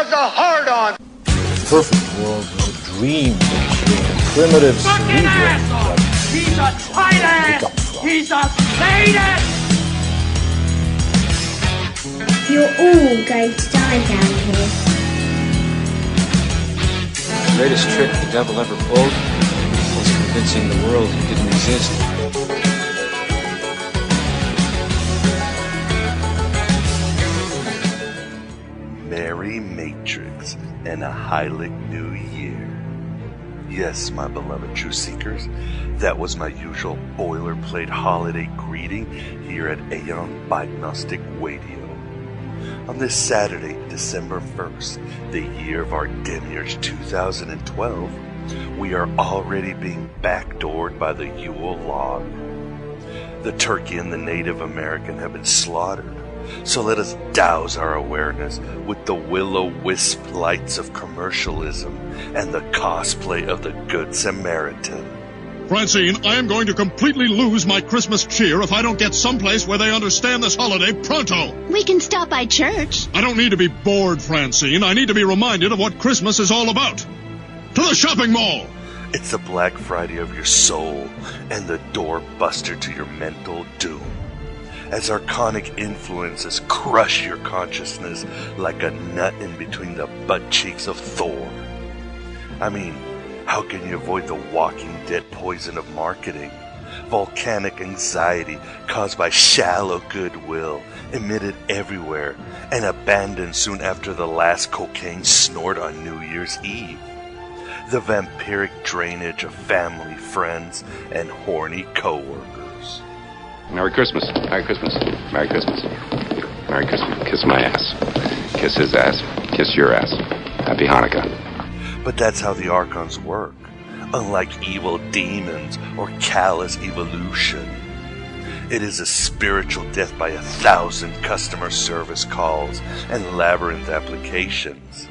has a hard-on. Perfect world was a dream between primitive cerebral. He's a traitor! He's a sadist! You're all going to die down here. The greatest trick the devil ever pulled was convincing the world he didn't exist. Merry Matrix and a Heilig New Year. Yes, my beloved truth seekers, that was my usual boilerplate holiday greeting here at Aeon Byte Gnostic Radio. On this Saturday, December 1st, the year of our demiurge 2012, we are already being backdoored by the Yule log. The turkey and the Native American have been slaughtered. So let us douse our awareness with the will-o-wisp lights of commercialism and the cosplay of the Good Samaritan. Francine, I am going to completely lose my Christmas cheer if I don't get someplace where they understand this holiday pronto. We can stop by church. I don't need to be bored, Francine. I need to be reminded of what Christmas is all about. To the shopping mall! It's the Black Friday of your soul and the doorbuster to your mental doom. As archonic influences crush your consciousness like a nut in between the butt cheeks of Thor. I mean, how can you avoid the Walking Dead poison of marketing? Volcanic anxiety caused by shallow goodwill, emitted everywhere, and abandoned soon after the last cocaine snort on New Year's Eve. The vampiric drainage of family, friends, and horny co-workers. Merry Christmas. Merry Christmas. Merry Christmas. Merry Christmas. Kiss my ass. Kiss his ass. Kiss your ass. Happy Hanukkah. But that's how the Archons work, unlike evil demons or callous evolution. It is a spiritual death by 1,000 customer service calls and labyrinth applications.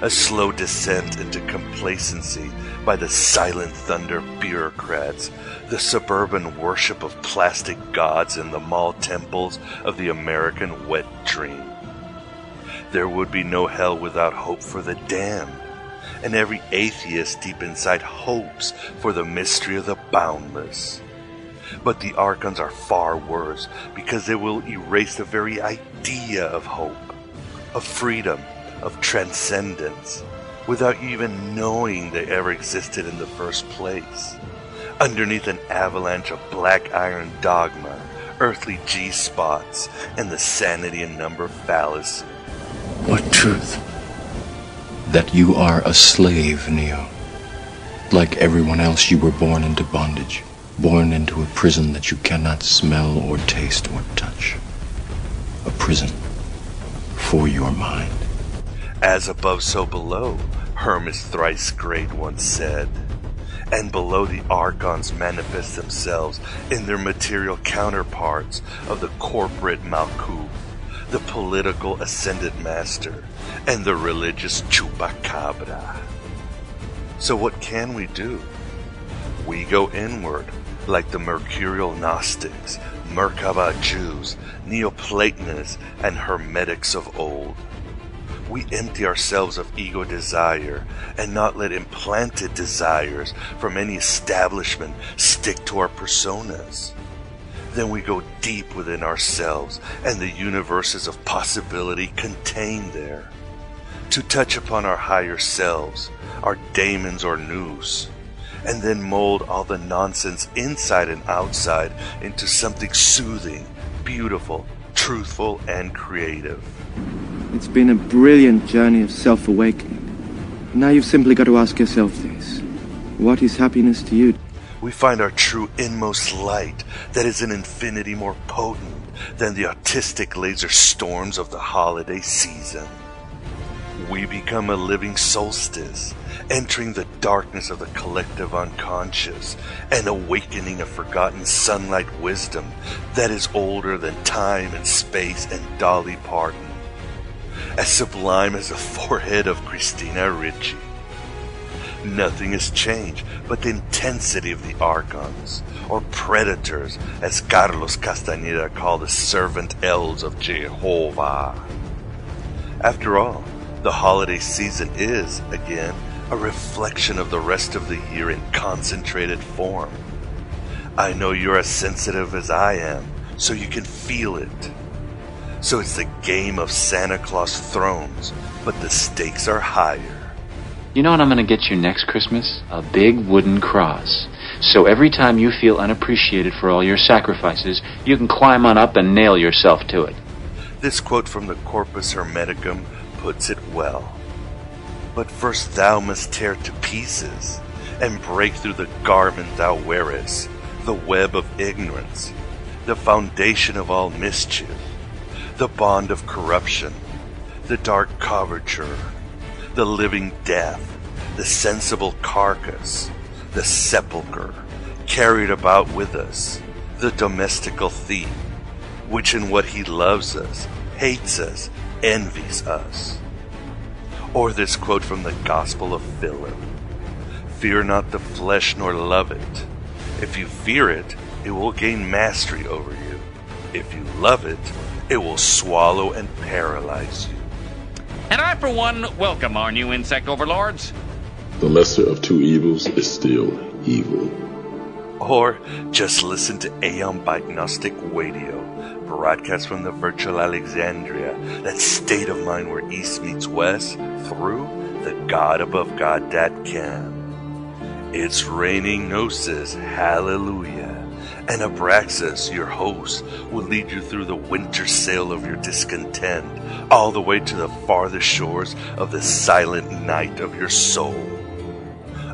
A slow descent into complacency by the silent thunder bureaucrats, the suburban worship of plastic gods in the mall temples of the American wet dream. There would be no hell without hope for the damned, and every atheist deep inside hopes for the mystery of the boundless. But the Archons are far worse, because they will erase the very idea of hope, of freedom, of transcendence, without you even knowing they ever existed in the first place. Underneath an avalanche of black iron dogma, earthly G-spots, and the sanity and number fallacy. What truth? That you are a slave, Neo. Like everyone else, you were born into bondage, born into a prison that you cannot smell or taste or touch. A prison for your mind. As above, so below, Hermes thrice great once said. And below the Archons manifest themselves in their material counterparts of the corporate Malkuth, the political ascendant master, and the religious chupacabra. So what can we do? We go inward, like the mercurial Gnostics, Merkaba Jews, Neoplatonists, and Hermetics of old. We empty ourselves of ego desire and not let implanted desires from any establishment stick to our personas. Then we go deep within ourselves and the universes of possibility contained there, to touch upon our higher selves, our daemons or nous, and then mold all the nonsense inside and outside into something soothing, beautiful, truthful, and creative. It's been a brilliant journey of self-awakening. Now you've simply got to ask yourself this. What is happiness to you? We find our true inmost light that is an infinity more potent than the autistic laser storms of the holiday season. We become a living solstice, entering the darkness of the collective unconscious and awakening a forgotten sunlight wisdom that is older than time and space and Dolly Parton, as sublime as the forehead of Christina Ricci. Nothing has changed but the intensity of the Archons, or predators, as Carlos Castañeda called the servant elves of Jehovah. After all, The holiday season is, again, a reflection of the rest of the year in concentrated form. I know you're as sensitive as I am, so you can feel it. So it's the game of Santa Claus thrones, but the stakes are higher. You know what I'm going to get you next Christmas? A big wooden cross. So every time you feel unappreciated for all your sacrifices, you can climb on up and nail yourself to it. This quote from the Corpus Hermeticum puts it well. But first thou must tear to pieces, and break through the garment thou wearest, the web of ignorance, the foundation of all mischief, the bond of corruption, the dark coverture, the living death, the sensible carcass, the sepulchre, carried about with us, the domestical thief, which in what he loves us, hates us, envies us. Or this quote from the Gospel of Philip, fear not the flesh nor love it. If you fear it, it will gain mastery over you. If you love it, it will swallow and paralyze you. And I, for one, welcome our new insect overlords. The lesser of two evils is still evil. Or just listen to Aeon Byte Gnostic Radio, broadcast from the virtual Alexandria, that state of mind where East meets West, through the God above God.com. It's raining gnosis, hallelujah. And Abraxas, your host, will lead you through the winter sail of your discontent, all the way to the farthest shores of the silent night of your soul.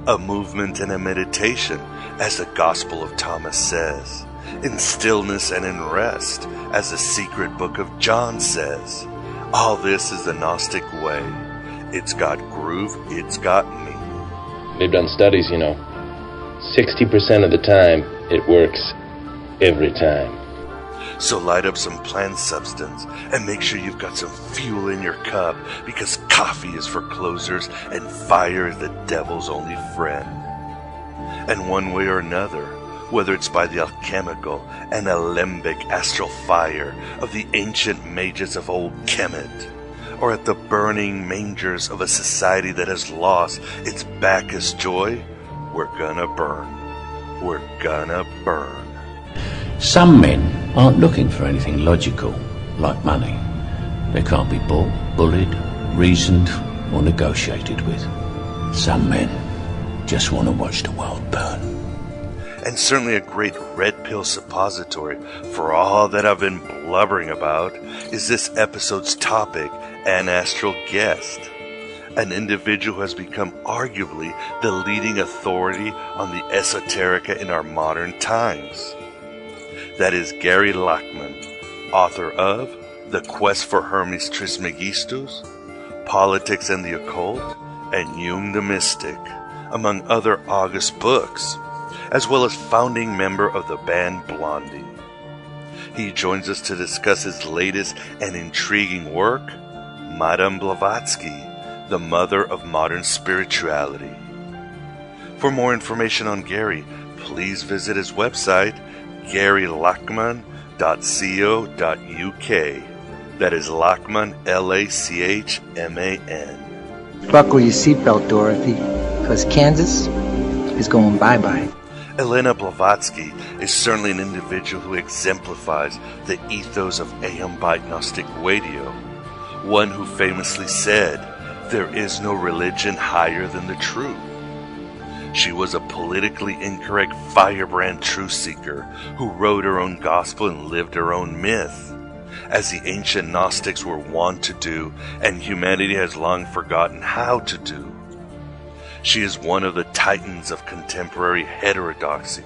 A movement and a meditation, as the Gospel of Thomas says, in stillness and in rest, as the secret book of John says. All this is the Gnostic way. It's got groove, it's got me. They've done studies, 60% of the time, it works every time. So light up some plant substance and make sure you've got some fuel in your cup, because coffee is for closers and fire is the devil's only friend. And one way or another, whether it's by the alchemical and alembic astral fire of the ancient mages of old Kemet, or at the burning mangers of a society that has lost its Bacchus joy, we're gonna burn. We're gonna burn. Some men aren't looking for anything logical, like money. They can't be bought, bullied, reasoned, or negotiated with. Some men just want to watch the world burn. And certainly a great red pill suppository for all that I've been blubbering about is this episode's topic, an astral guest. An individual who has become arguably the leading authority on the esoterica in our modern times. That is Gary Lachman, author of The Quest for Hermes Trimegistus, Politics and the Occult, and Jung the Mystic, among other august books, as well as founding member of the band Blondie. He joins us to discuss his latest and intriguing work, Madame Blavatsky, the mother of modern spirituality. For more information on Gary, please visit his website, garylachman.co.uk. That is Lachman, Lachman. Buckle your seatbelt, Dorothy, because Kansas is going bye-bye. Elena Blavatsky is certainly an individual who exemplifies the ethos of Aeon Byte Gnostic Radio, one who famously said, "There is no religion higher than the truth." She was a politically incorrect firebrand truth seeker who wrote her own gospel and lived her own myth, as the ancient Gnostics were wont to do and humanity has long forgotten how to do. She is one of the titans of contemporary heterodoxy,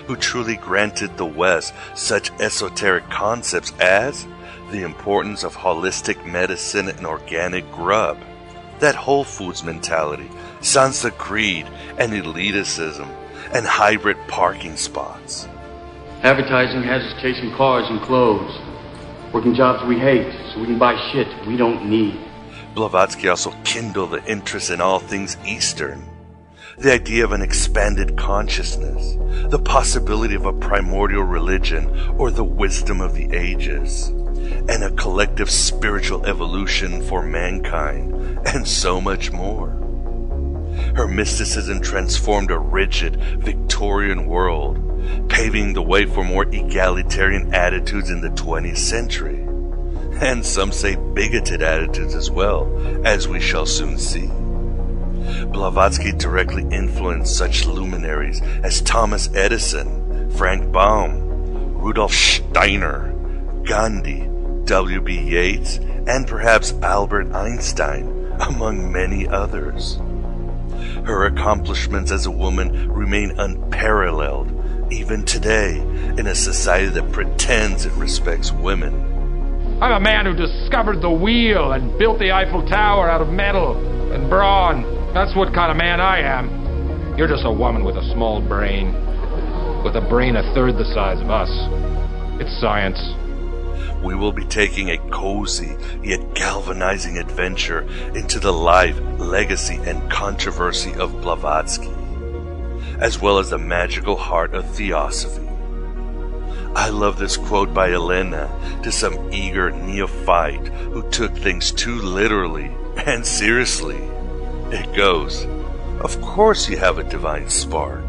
who truly granted the West such esoteric concepts as the importance of holistic medicine and organic grub, that Whole Foods mentality, Sansa greed and elitism, and hybrid parking spots. Advertising has us chasing cars and clothes, working jobs we hate so we can buy shit we don't need. Blavatsky also kindled the interest in all things Eastern, the idea of an expanded consciousness, the possibility of a primordial religion or the wisdom of the ages, and a collective spiritual evolution for mankind, and so much more. Her mysticism transformed a rigid Victorian world, paving the way for more egalitarian attitudes in the 20th century, and some say bigoted attitudes as well, as we shall soon see. Blavatsky directly influenced such luminaries as Thomas Edison, Frank Baum, Rudolf Steiner, Gandhi, W.B. Yeats, and perhaps Albert Einstein, among many others. Her accomplishments as a woman remain unparalleled even today in a society that pretends it respects women. I'm a man who discovered the wheel and built the Eiffel Tower out of metal and brawn. That's what kind of man I am. You're just a woman with a small brain. With a brain a third the size of us. It's science. We will be taking a cozy yet galvanizing adventure into the life, legacy, and controversy of Blavatsky, as well as the magical heart of Theosophy. I love this quote by Elena to some eager neophyte who took things too literally and seriously. It goes, "Of course you have a divine spark.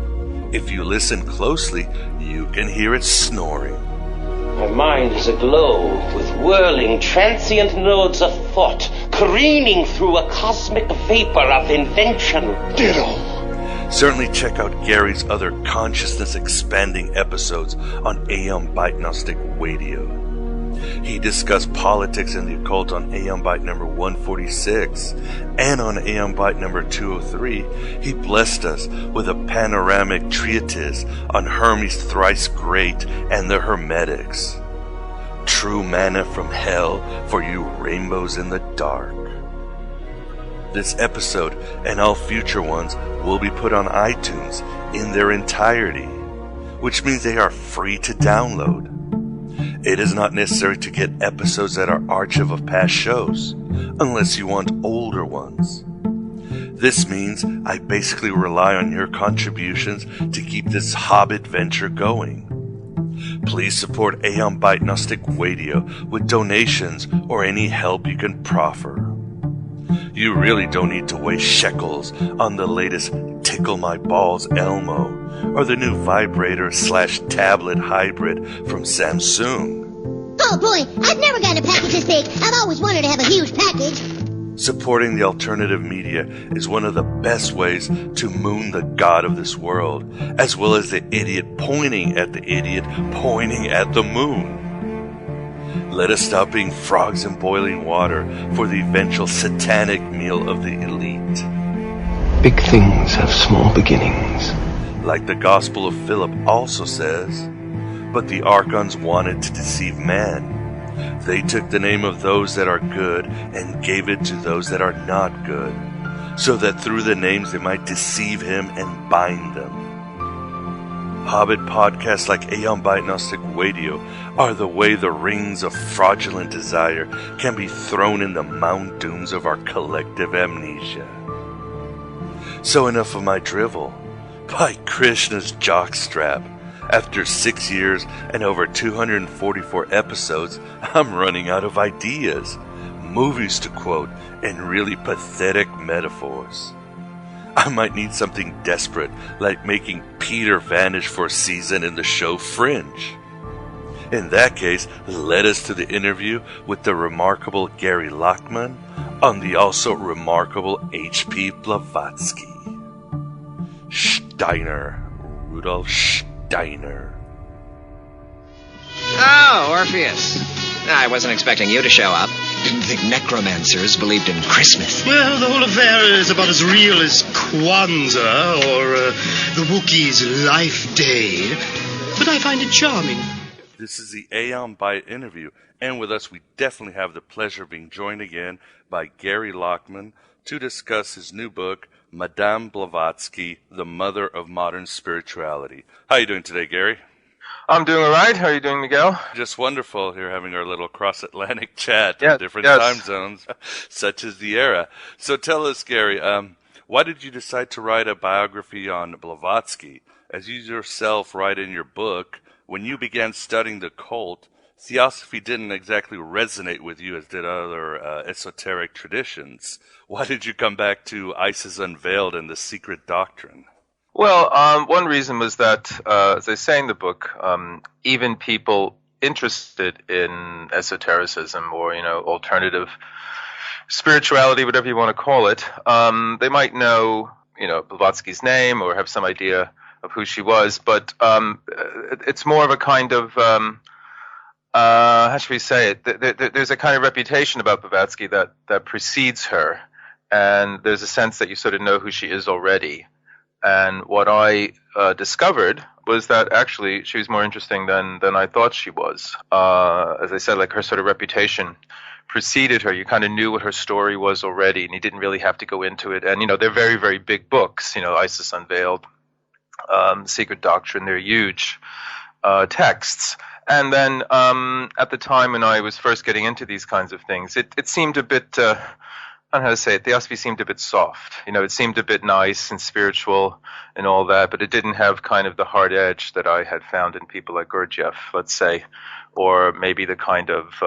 If you listen closely, you can hear it snoring." My mind is aglow with whirling, transient nodes of thought, careening through a cosmic vapor of invention. Ditto. Certainly check out Gary's other consciousness-expanding episodes on Aeon Byte Gnostic Radio. He discussed politics and the occult on Aeon Byte number 146, and on Aeon Byte number 203, he blessed us with a panoramic treatise on Hermes Thrice Great and the Hermetics. True manna from hell for you rainbows in the dark. This episode and all future ones will be put on iTunes in their entirety, which means they are free to download. It is not necessary to get episodes at our archive of past shows, unless you want older ones. This means I basically rely on your contributions to keep this Hobbit venture going. Please support Aeon Byte Gnostic Radio with donations or any help you can proffer. You really don't need to waste shekels on the latest Tickle My Balls Elmo or the new vibrator/tablet hybrid from Samsung. Oh boy, I've never gotten a package this big. I've always wanted to have a huge package. Supporting the alternative media is one of the best ways to moon the god of this world, as well as the idiot pointing at the idiot pointing at the moon. Let us stop being frogs in boiling water for the eventual satanic meal of the elite. Big things have small beginnings. Like the Gospel of Philip also says, but the archons wanted to deceive man. They took the name of those that are good and gave it to those that are not good, so that through the names they might deceive him and bind them. Hobbit podcasts like Aeon Byte Gnostic Radio are the way the rings of fraudulent desire can be thrown in the Mount Dooms of our collective amnesia. So enough of my drivel. By Krishna's jockstrap, after 6 years and over 244 episodes, I'm running out of ideas, movies to quote, and really pathetic metaphors. I might need something desperate, like making Peter vanish for a season in the show Fringe. In that case, let us to the interview with the remarkable Gary Lachman on the also remarkable H.P. Blavatsky. Steiner, Rudolf Steiner. Oh, Orpheus. I wasn't expecting you to show up. Didn't think necromancers believed in Christmas. Well, the whole affair is about as real as Kwanzaa or the Wookiees' Life Day. But I find it charming. This is the Aeon Byte interview, and with us we definitely have the pleasure of being joined again by Gary Lachman to discuss his new book, Madame Blavatsky, The Mother of Modern Spirituality. How are you doing today, Gary? I'm doing all right. How are you doing, Miguel? Just wonderful here, having our little cross-Atlantic chat in different time zones, such as the era. So tell us, Gary, Why did you decide to write a biography on Blavatsky? As you yourself write in your book, when you began studying the occult, Theosophy didn't exactly resonate with you as did other esoteric traditions. Why did you come back to Isis Unveiled and the Secret Doctrine? Well, one reason was that, as I say in the book, even people interested in esotericism or, alternative spirituality, whatever you want to call it, they might know, Blavatsky's name or have some idea of who she was, but it's more of a kind of, how should we say it? There's a kind of reputation about Blavatsky that precedes her, and there's a sense that you sort of know who she is already. And what I discovered was that actually she was more interesting than I thought she was. As I said, like her sort of reputation preceded her. You kind of knew what her story was already, and you didn't really have to go into it. And, they're very, very big books, Isis Unveiled, Secret Doctrine, they're huge texts. And then at the time when I was first getting into these kinds of things, it seemed a bit, I don't know how to say it, Theosophy seemed a bit soft. It seemed a bit nice and spiritual and all that, but it didn't have kind of the hard edge that I had found in people like Gurdjieff, let's say, or maybe the kind of,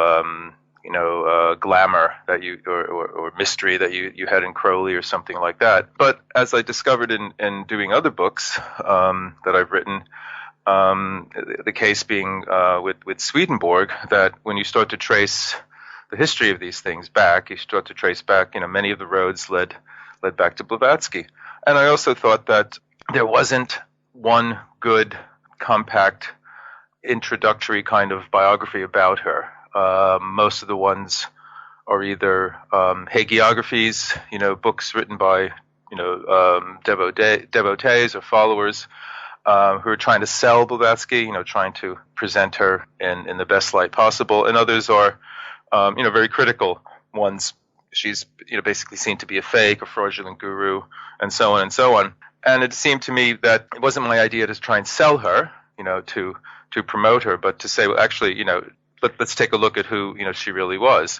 glamour that or mystery that you had in Crowley or something like that. But as I discovered in doing other books that I've written, the case being with Swedenborg, that when you start to trace the history of these things back, you start to trace back, many of the roads led back to Blavatsky. And I also thought that there wasn't one good, compact, introductory kind of biography about her. Most of the ones are either hagiographies, books written by, devotees or followers who are trying to sell Blavatsky, trying to present her in the best light possible. And others are, very critical ones. She's, basically seen to be a fake, a fraudulent guru, and so on and so on. And it seemed to me that it wasn't my idea to try and sell her, to promote her, but to say, well, actually, let's take a look at who, she really was.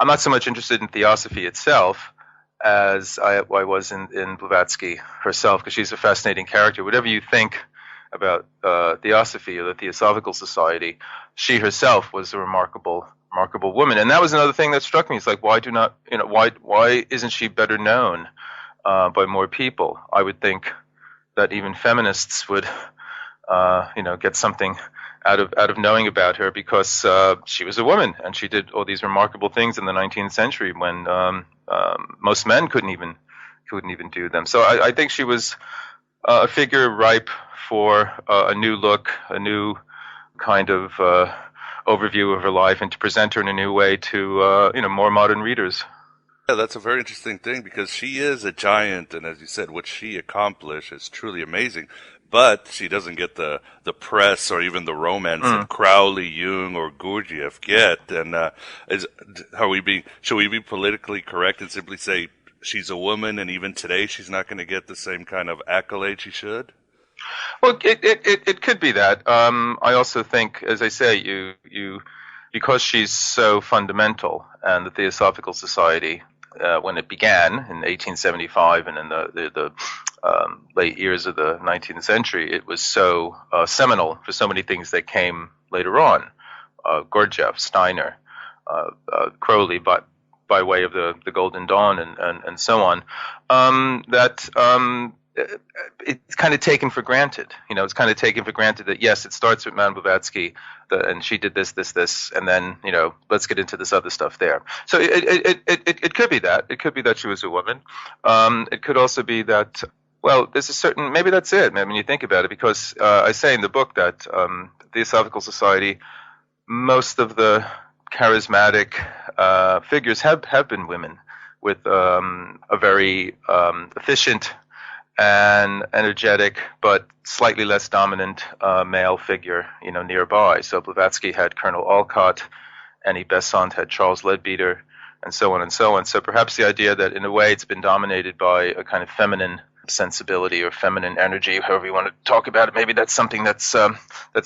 I'm not so much interested in Theosophy itself as I was in Blavatsky herself, because she's a fascinating character. Whatever you think about Theosophy or the Theosophical Society, she herself was a remarkable woman. And that was another thing that struck me. It's like, why isn't she better known by more people? I would think that even feminists would, get something out of knowing about her, because she was a woman and she did all these remarkable things in the 19th century when most men couldn't even do them. So I think she was a figure ripe for a new look, a new kind of overview of her life, and to present her in a new way to more modern readers. Yeah, that's a very interesting thing, because she is a giant, and as you said, what she accomplished is truly amazing. But she doesn't get the press or even the romance that Crowley, Jung, or Gurdjieff get. And should we be politically correct and simply say she's a woman, and even today she's not going to get the same kind of accolade she should? Well, it could be that. I also think, as I say, you because she's so fundamental, and the Theosophical Society, when it began in 1875 and in the late years of the 19th century, it was so seminal for so many things that came later on. Gurdjieff, Steiner, Crowley, by way of the Golden Dawn and so on, that it's kind of taken for granted. It's kind of taken for granted that, yes, it starts with Madame Blavatsky, and she did this, and then, let's get into this other stuff there. So it could be that. It could be that she was a woman. It could also be that, well, there's a certain, maybe that's it, when you think about it, because I say in the book that the Theosophical Society, most of the charismatic figures have been women with a very efficient and energetic, but slightly less dominant male figure, nearby. So Blavatsky had Colonel Alcott, Annie Besant had Charles Leadbeater, and so on and so on. So perhaps the idea that in a way it's been dominated by a kind of feminine sensibility or feminine energy, however you want to talk about it, maybe that's something that's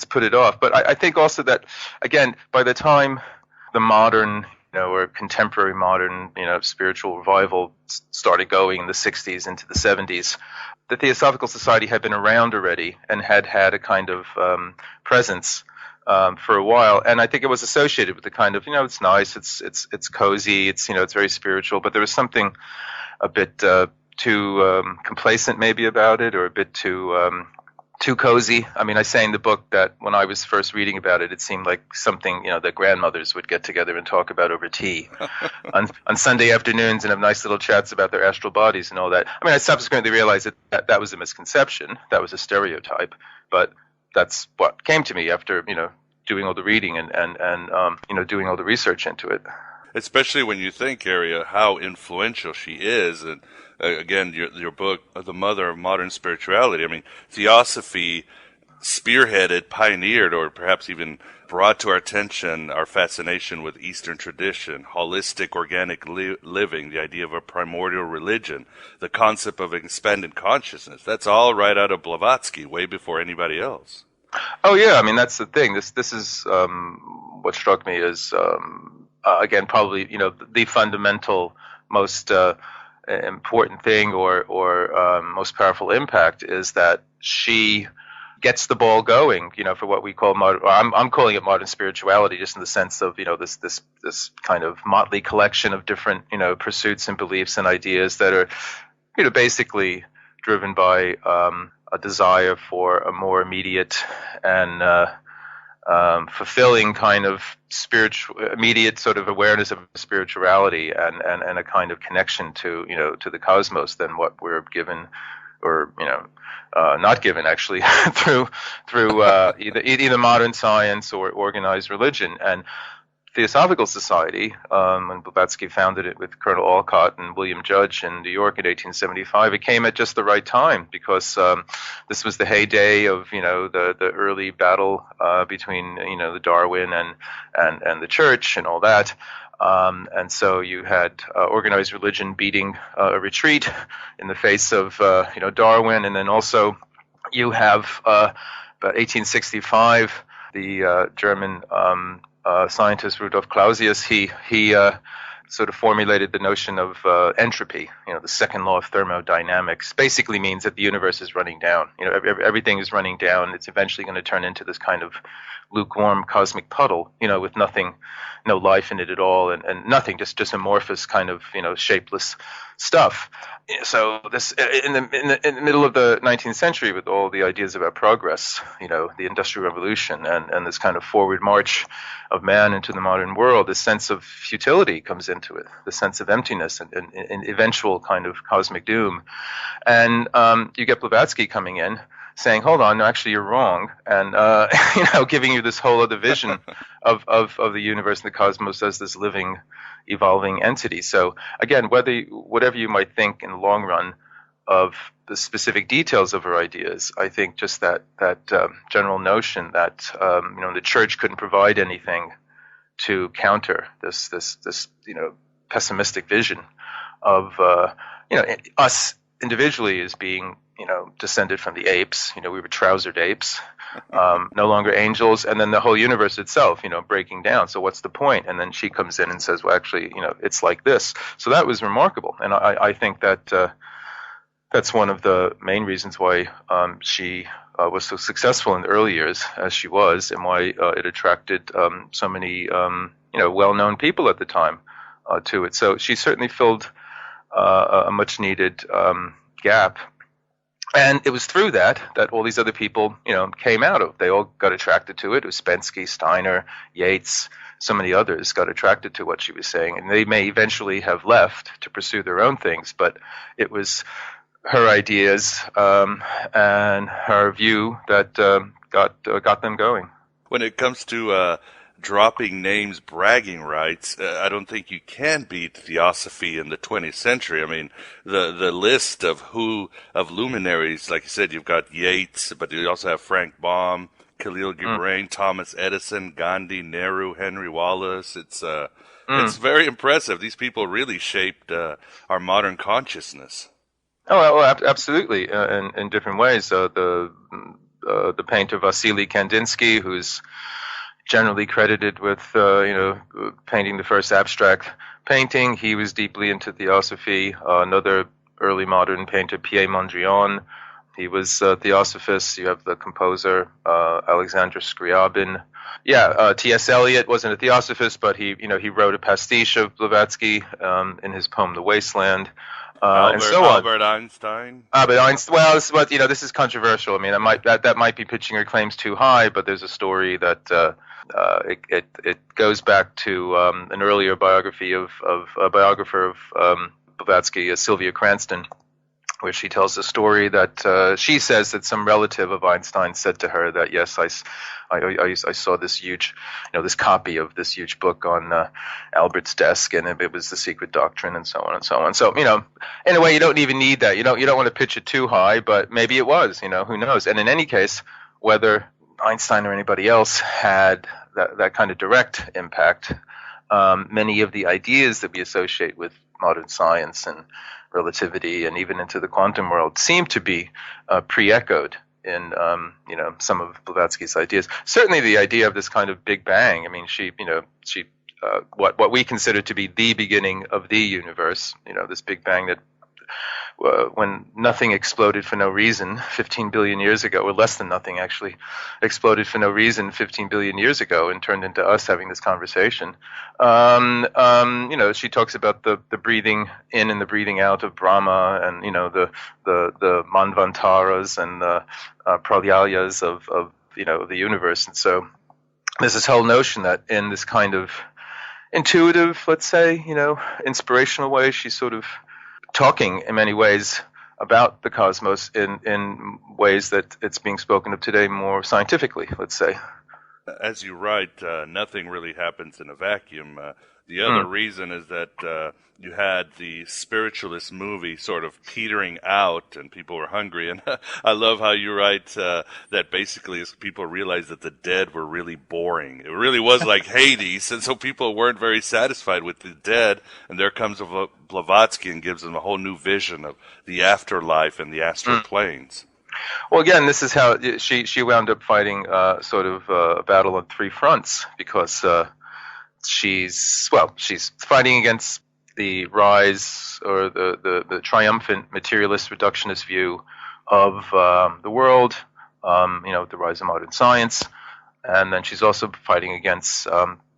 put it off. But I think also that, again, by the time the modern or contemporary modern, spiritual revival started going in the 60s into the 70s. The Theosophical Society had been around already and had a kind of presence for a while, and I think it was associated with the kind of, it's nice, it's cozy, it's very spiritual, but there was something a bit too complacent maybe about it, or a bit too cozy. I mean, I say in the book that when I was first reading about it, it seemed like something, that grandmothers would get together and talk about over tea on Sunday afternoons and have nice little chats about their astral bodies and all that. I mean, I subsequently realized that was a misconception. That was a stereotype. But that's what came to me after, doing all the reading and doing all the research into it. Especially when you think, Gary, how influential she is. And again, your book, The Mother of Modern Spirituality. I mean, Theosophy spearheaded, pioneered, or perhaps even brought to our attention our fascination with Eastern tradition, holistic, organic living, the idea of a primordial religion, the concept of expanded consciousness. That's all right out of Blavatsky, way before anybody else. Oh, yeah. I mean, that's the thing. This is what struck me as, again, probably, the fundamental, most important thing or most powerful impact is that she gets the ball going, for what we call modern, or I'm calling it modern spirituality, just in the sense of, this kind of motley collection of different, pursuits and beliefs and ideas that are, basically driven by a desire for a more immediate and fulfilling kind of immediate sort of awareness of spirituality and a kind of connection to the cosmos than what we're given, or not given actually through either modern science or organized religion. And Theosophical Society, when Blavatsky founded it with Colonel Olcott and William Judge in New York in 1875, it came at just the right time, because this was the heyday of the early battle between the Darwin and the church and all that. And so you had organized religion beating a retreat in the face of Darwin, and then also you have about 1865 the German scientist Rudolf Clausius, he sort of formulated the notion of entropy. The second law of thermodynamics basically means that the universe is running down. Everything is running down. It's eventually going to turn into this kind of lukewarm cosmic puddle, with nothing, no life in it at all, and nothing, just amorphous kind of, shapeless stuff. So this in the middle of the 19th century, with all the ideas about progress, the Industrial Revolution, and this kind of forward march of man into the modern world, this sense of futility comes into it, the sense of emptiness and eventual kind of cosmic doom. And you get Blavatsky coming in saying, hold on, no, actually you're wrong, and giving you this whole other vision of the universe and the cosmos as this living, evolving entity. So again, whatever you might think in the long run of the specific details of her ideas, I think just that general notion that the church couldn't provide anything to counter this pessimistic vision of us individually as being descended from the apes. We were trousered apes, no longer angels, and then the whole universe itself, breaking down. So what's the point? And then she comes in and says, well, actually, it's like this. So that was remarkable, and I think that that's one of the main reasons why she was so successful in the early years as she was, and why it attracted so many well-known people at the time to it. So she certainly filled a much-needed gap. And it was through that all these other people, came out of. They all got attracted to it. Ouspensky, Steiner, Yeats, so many others got attracted to what she was saying. And they may eventually have left to pursue their own things, but it was her ideas and her view that got them going. When it comes to dropping names, bragging rights, I don't think you can beat Theosophy in the 20th century. I mean, the list of luminaries, like you said, you've got Yeats, but you also have Frank Baum, Khalil Gibran, Thomas Edison, Gandhi, Nehru, Henry Wallace. It's very impressive. These people really shaped our modern consciousness. Oh, absolutely, in different ways. The painter Vasily Kandinsky, who's generally credited with, painting the first abstract painting. He was deeply into Theosophy. Another early modern painter, Pierre Mondrian, he was a Theosophist. You have the composer, Alexander Scriabin. T.S. Eliot wasn't a Theosophist, but he wrote a pastiche of Blavatsky in his poem *The Wasteland*. And so on. Albert Einstein. Albert Einstein. Well, this is controversial. I mean, that might be pitching her claims too high, but there's a story that it goes back to an earlier biography of a biographer of Blavatsky, Sylvia Cranston, where she tells a story that she says that some relative of Einstein said to her that, yes, I saw this huge, this copy of this huge book on Albert's desk, and it was The Secret Doctrine, and so on and so on. So, in a way, you don't even need that. You don't want to pitch it too high, but maybe it was, who knows? And in any case, whether Einstein or anybody else had that kind of direct impact, many of the ideas that we associate with modern science and relativity and even into the quantum world seem to be pre-echoed in some of Blavatsky's ideas. Certainly the idea of this kind of Big Bang. I mean, she what we consider to be the beginning of the universe, this Big Bang that when nothing exploded for no reason 15 billion years ago, or less than nothing actually, exploded for no reason 15 billion years ago and turned into us having this conversation. She talks about the breathing in and the breathing out of Brahma, and the Manvantaras and the Pralyayas of the universe. And so there's this whole notion that in this kind of intuitive, let's say, inspirational way, she's sort of talking in many ways about the cosmos in ways that it's being spoken of today more scientifically, let's say. As you write, nothing really happens in a vacuum. The other reason is that you had the spiritualist movie sort of petering out and people were hungry. And I love how you write that basically as people realized that the dead were really boring. It really was like Hades, and so people weren't very satisfied with the dead. And there comes Blavatsky and gives them a whole new vision of the afterlife and the astral planes. Well, again, this is how she wound up fighting sort of a battle on three fronts, because she's fighting against the rise or the triumphant materialist reductionist view of the world, the rise of modern science, and then she's also fighting against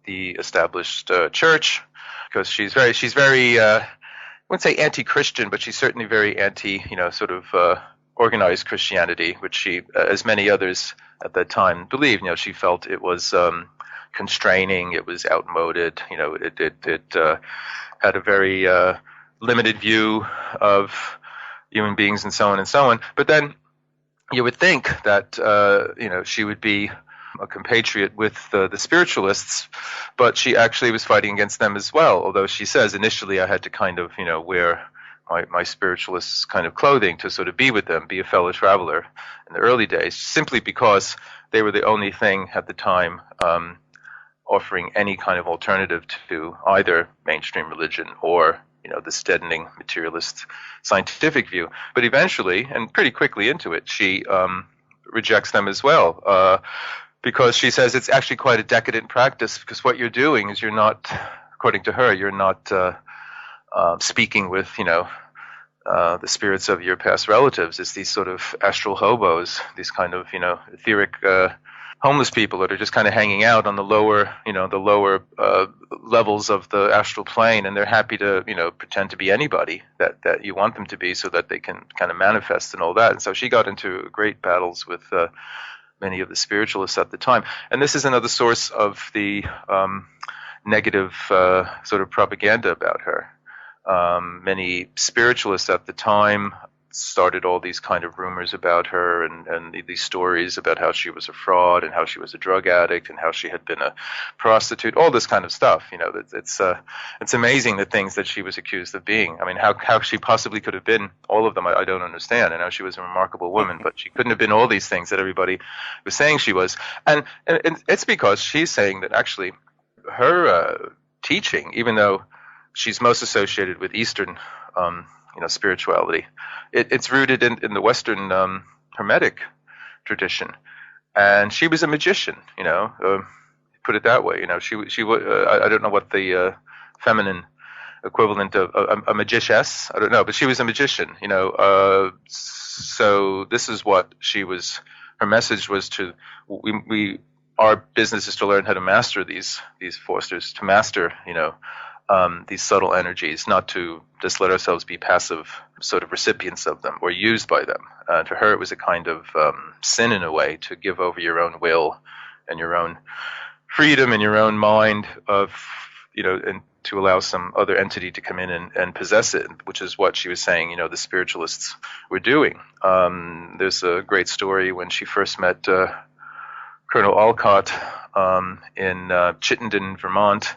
the established church, because she's very I wouldn't say anti-Christian, but she's certainly very anti, sort of organized Christianity, which she, as many others at that time, believed. She felt it was constraining, it was outmoded, it had a very limited view of human beings and so on and so on. But then you would think that, she would be a compatriot with the spiritualists, but she actually was fighting against them as well, although she says initially I had to kind of, wear my spiritualist kind of clothing to sort of be with them, be a fellow traveler in the early days, simply because they were the only thing at the time offering any kind of alternative to either mainstream religion or, this deadening materialist scientific view. But eventually, and pretty quickly into it, she rejects them as well, because she says it's actually quite a decadent practice, because what you're doing is you're not, according to her, you're not speaking with, the spirits of your past relatives. It's these sort of astral hobos, these kind of, etheric homeless people that are just kind of hanging out on the lower, levels of the astral plane, and they're happy to, pretend to be anybody that you want them to be, so that they can kind of manifest and all that. And so she got into great battles with many of the spiritualists at the time. And this is another source of the negative sort of propaganda about her. Many spiritualists at the time started all these kind of rumors about her, and these stories about how she was a fraud and how she was a drug addict and how she had been a prostitute, all this kind of stuff. It's amazing the things that she was accused of being. I mean, how she possibly could have been all of them, I don't understand. I know she was a remarkable woman, but she couldn't have been all these things that everybody was saying she was. And it's because she's saying that actually her teaching, even though she's most associated with Eastern spirituality, it's rooted in the Western Hermetic tradition. And she was a magician, put it that way. She I don't know what the feminine equivalent of a magiciess. I don't know, but she was a magician. So this is what she was. Her message was to our business is to learn how to master these forces, to master these subtle energies, not to just let ourselves be passive sort of recipients of them or used by them. To her, it was a kind of sin in a way to give over your own will and your own freedom and your own mind and to allow some other entity to come in and possess it, which is what she was saying, the spiritualists were doing. There's a great story when she first met Colonel Olcott in Chittenden, Vermont.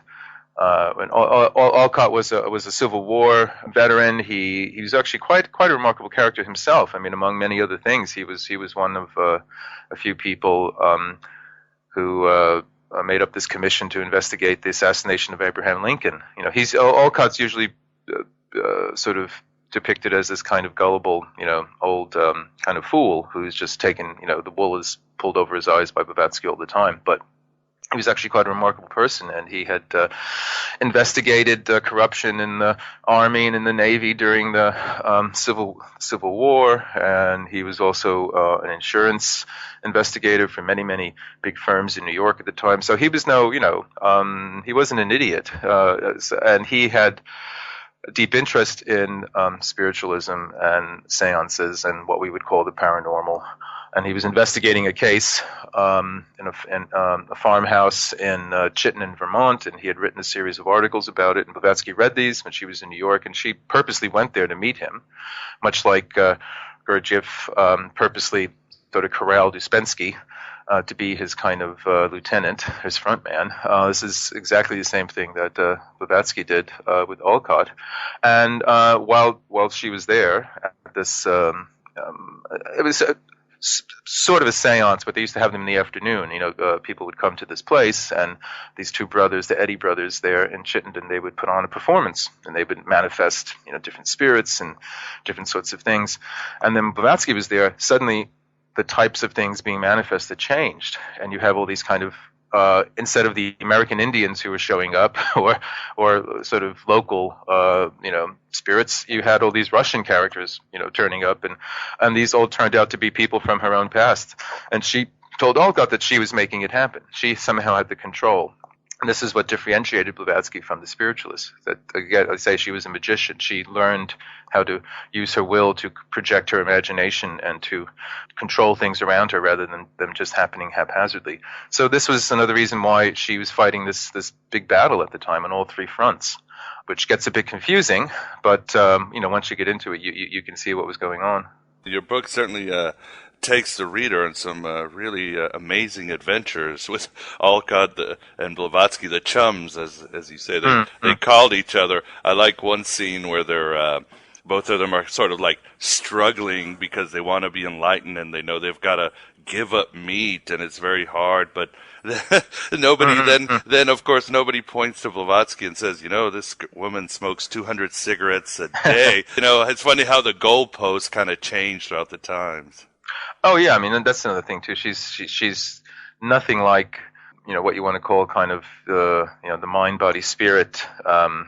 When Olcott was a Civil War veteran, he was actually quite a remarkable character himself. I mean, among many other things, he was one of a few people who made up this commission to investigate the assassination of Abraham Lincoln. Olcott's usually sort of depicted as this kind of gullible, old kind of fool who's just taken, the wool is pulled over his eyes by Blavatsky all the time. But he was actually quite a remarkable person, and he had investigated corruption in the army and in the navy during the Civil War, and he was also an insurance investigator for many big firms in New York at the time. So he was he wasn't an idiot, and he had a deep interest in spiritualism and seances and what we would call the paranormal. And he was investigating a case in a farmhouse in Chittenden, Vermont, and he had written a series of articles about it. And Blavatsky read these when she was in New York, and she purposely went there to meet him, much like Gurdjieff purposely sort of corralled Ouspensky to be his kind of lieutenant, his front man. This is exactly the same thing that Blavatsky did with Olcott. And while she was there at this, it was sort of a seance, but they used to have them in the afternoon. People would come to this place, and these two brothers, the Eddy brothers there in Chittenden, they would put on a performance, and they would manifest, different spirits and different sorts of things. And then Blavatsky was there. Suddenly, the types of things being manifested changed, and you have all these kind of instead of the American Indians who were showing up, or sort of local, spirits, you had all these Russian characters, turning up, and these all turned out to be people from her own past. And she told Olcott that she was making it happen. She somehow had the control. And this is what differentiated Blavatsky from the spiritualists. That, again, I say she was a magician. She learned how to use her will to project her imagination and to control things around her rather than them just happening haphazardly. So this was another reason why she was fighting this big battle at the time on all three fronts, which gets a bit confusing. But, once you get into it, you can see what was going on. Your book certainly takes the reader on some really amazing adventures with Olcott and Blavatsky, the chums, as you say. They called each other. I like one scene where they're both of them are sort of like struggling because they want to be enlightened and they know they've got to give up meat and it's very hard, but nobody then of course nobody points to Blavatsky and says, this woman smokes 200 cigarettes a day. It's funny how the goalposts kind of change throughout the times. Oh yeah, I mean, that's another thing too. She's nothing like what you want to call kind of the mind, body, spirit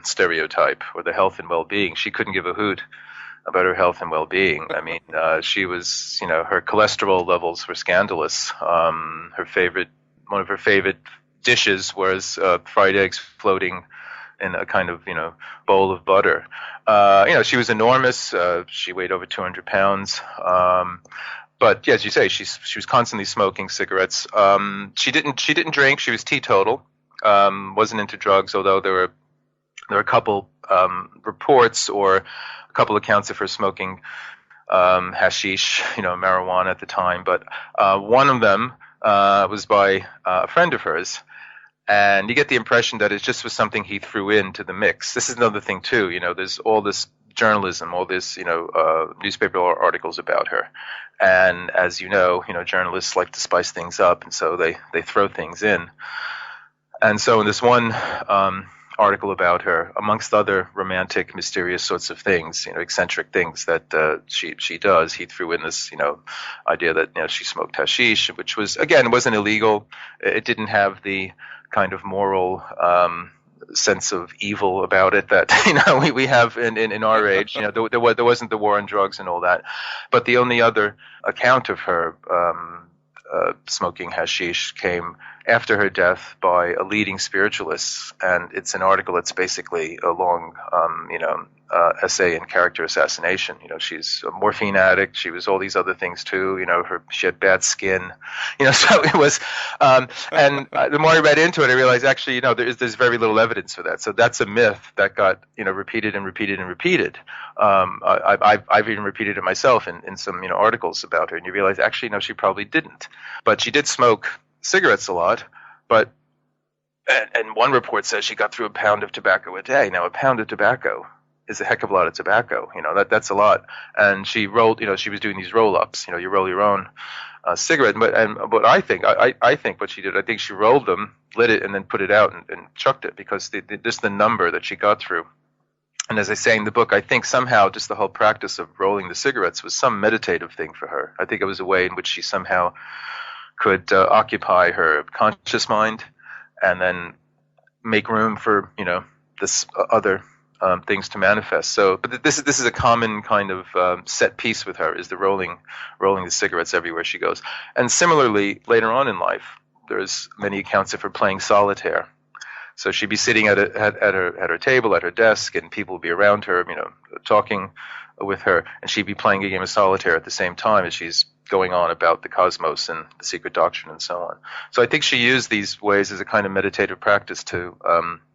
stereotype, or the health and well-being. She couldn't give a hoot about her health and well-being. I mean, she was, her cholesterol levels were scandalous. One of her favorite dishes was fried eggs floating in a kind of, bowl of butter. She was enormous. She weighed over 200 pounds. But yeah, as you say, she was constantly smoking cigarettes. She didn't drink. She was teetotal. Wasn't into drugs, although there were a couple reports or a couple accounts of her smoking hashish, marijuana at the time. But one of them was by a friend of hers. And you get the impression that it just was something he threw into the mix. This is another thing too. There's all this journalism, all this, newspaper articles about her. And as journalists like to spice things up, and so they throw things in. And so in this one article about her, amongst other romantic, mysterious sorts of things, eccentric things that she does. He threw in this, idea that she smoked hashish, which was, again, wasn't illegal. It didn't have the kind of moral sense of evil about it that we have in our age. There wasn't the war on drugs and all that. But the only other account of her smoking hashish came after her death by a leading spiritualist, and it's an article that's basically a long essay in character assassination. She's a morphine addict. She was all these other things too. She had bad skin. So it was. And the more I read into it, I realized actually, there's very little evidence for that. So that's a myth that got repeated and repeated and repeated. I've even repeated it myself in some articles about her, and you realize actually no, she probably didn't, but she did smoke cigarettes a lot. But and one report says she got through a pound of tobacco a day. Now a pound of tobacco is a heck of a lot of tobacco. That's a lot. And she rolled, she was doing these roll-ups. You roll your own cigarette. But I think what she did, I think she rolled them, lit it, and then put it out and chucked it, because just the number that she got through. And as I say in the book, I think somehow just the whole practice of rolling the cigarettes was some meditative thing for her. I think it was a way in which she somehow could occupy her conscious mind and then make room for, this other things to manifest. So, but this is a common kind of set piece with her, is the rolling the cigarettes everywhere she goes. And similarly, later on in life, there's many accounts of her playing solitaire. So she'd be sitting at her table, at her desk, and people would be around her, talking with her, and she'd be playing a game of solitaire at the same time as she's going on about the cosmos and the secret doctrine and so on. So I think she used these ways as a kind of meditative practice to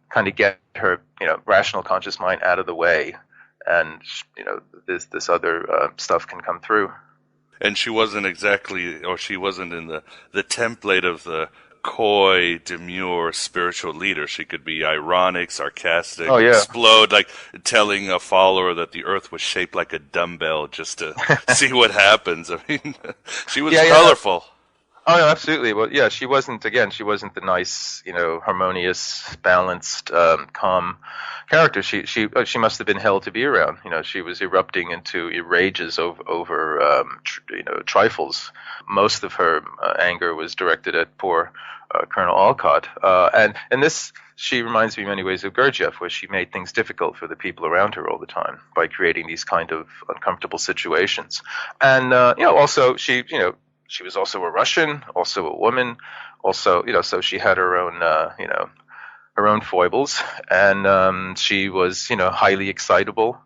kind of get her, rational conscious mind out of the way, and this other stuff can come through. And she wasn't she wasn't in the template of the coy, demure spiritual leader. She could be ironic, sarcastic, explode, like telling a follower that the earth was shaped like a dumbbell just to see what happens. I mean, she was colorful. Oh, no, absolutely. Well, yeah, she wasn't the nice, harmonious, balanced, calm character. She must have been hell to be around. She was erupting into rages over trifles. Most of her anger was directed at poor Colonel Alcott. And this, she reminds me in many ways of Gurdjieff, where she made things difficult for the people around her all the time by creating these kind of uncomfortable situations. And, also she was also a Russian, also a woman, also, so she had her own, her own foibles, and she was, highly excitable,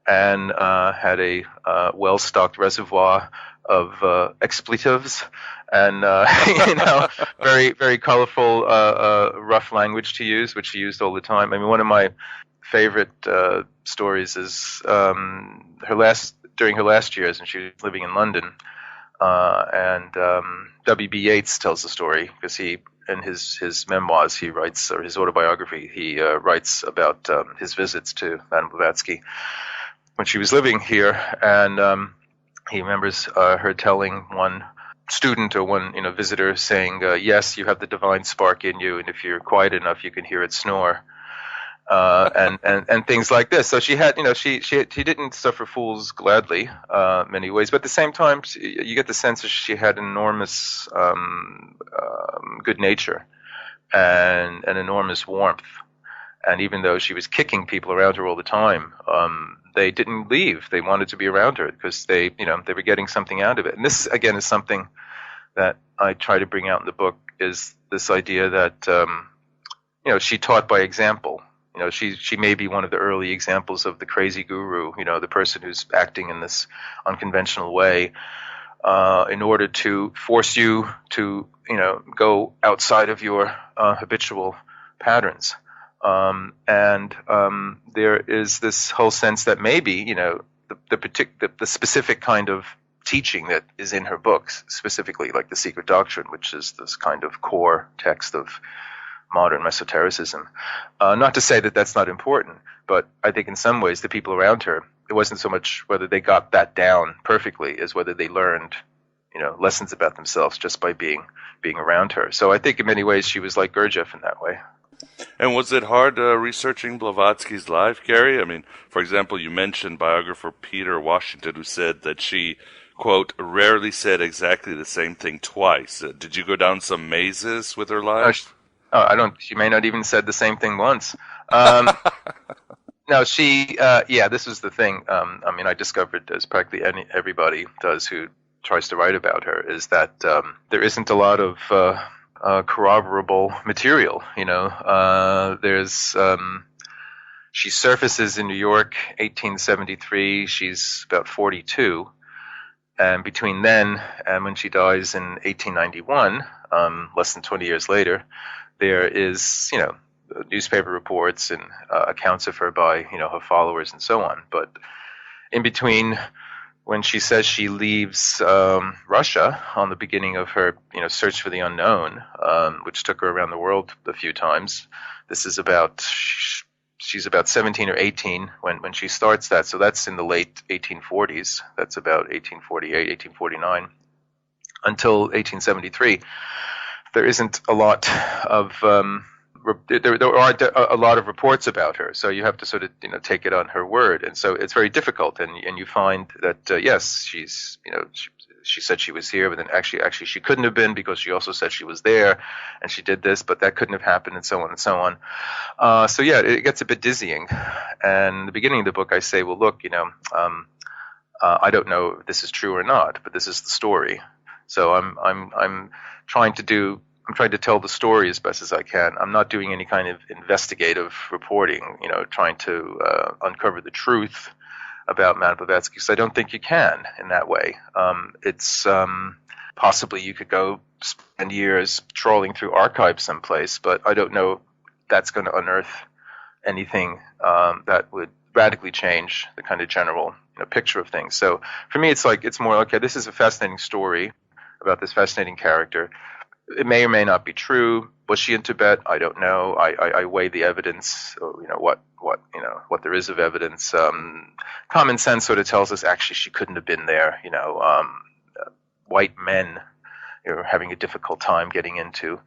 and had a well-stocked reservoir of expletives, and very, very colorful, rough language to use, which she used all the time. I mean, one of my favorite stories is during her last years, and she was living in London. And W.B. Yeats tells the story, because he, in his memoirs, he writes, or his autobiography, he writes about his visits to Madame Blavatsky when she was living here, and he remembers her telling one student or one visitor, saying, "Yes, you have the divine spark in you, and if you're quiet enough, you can hear it snore." And things like this. So she had, she didn't suffer fools gladly, many ways, but at the same time, you get the sense that she had enormous good nature and an enormous warmth. And even though she was kicking people around her all the time, they didn't leave. They wanted to be around her because they were getting something out of it. And this, again, is something that I try to bring out in the book, is this idea that, she taught by example. She may be one of the early examples of the crazy guru, the person who's acting in this unconventional way, in order to force you to, go outside of your habitual patterns. And there is this whole sense that maybe, the specific kind of teaching that is in her books, specifically like the Secret Doctrine, which is this kind of core text of modern esotericism. Not to say that that's not important, but I think in some ways the people around her, it wasn't so much whether they got that down perfectly as whether they learned, lessons about themselves just by being around her. So I think in many ways she was like Gurdjieff in that way. And was it hard researching Blavatsky's life, Gary? I mean, for example, you mentioned biographer Peter Washington, who said that she, quote, rarely said exactly the same thing twice. Did you go down some mazes with her life? I don't. She may not even said the same thing once. No, she. This was the thing. I mean, I discovered, as practically everybody does who tries to write about her, is that there isn't a lot of corroborable material. She surfaces in New York, 1873. She's about 42, and between then and when she dies in 1891, less than 20 years later, there is, newspaper reports and accounts of her by, her followers and so on. But in between, when she says she leaves Russia on the beginning of her, search for the unknown, which took her around the world a few times, this is she's about 17 or 18 when she starts that. So that's in the late 1840s. That's about 1848, 1849, until 1873. There isn't a lot of there aren't a lot of reports about her, so you have to sort of take it on her word, and so it's very difficult. And you find that yes, she's she said she was here, but then actually she couldn't have been, because she also said she was there, and she did this, but that couldn't have happened, and so on and so on. So yeah, it gets a bit dizzying. And in the beginning of the book, I say, well, look, I don't know if this is true or not, but this is the story. So I'm trying to tell the story as best as I can. I'm not doing any kind of investigative reporting, trying to uncover the truth about Madame Blavatsky, because I don't think you can in that way. It's possibly you could go spend years trawling through archives someplace, but I don't know that's going to unearth anything that would radically change the kind of general picture of things. So for me, it's more, okay, this is a fascinating story about this fascinating character. It may or may not be true. Was she in Tibet? I don't know. I weigh the evidence, what there is of evidence. Common sense sort of tells us actually she couldn't have been there. White men are having a difficult time getting into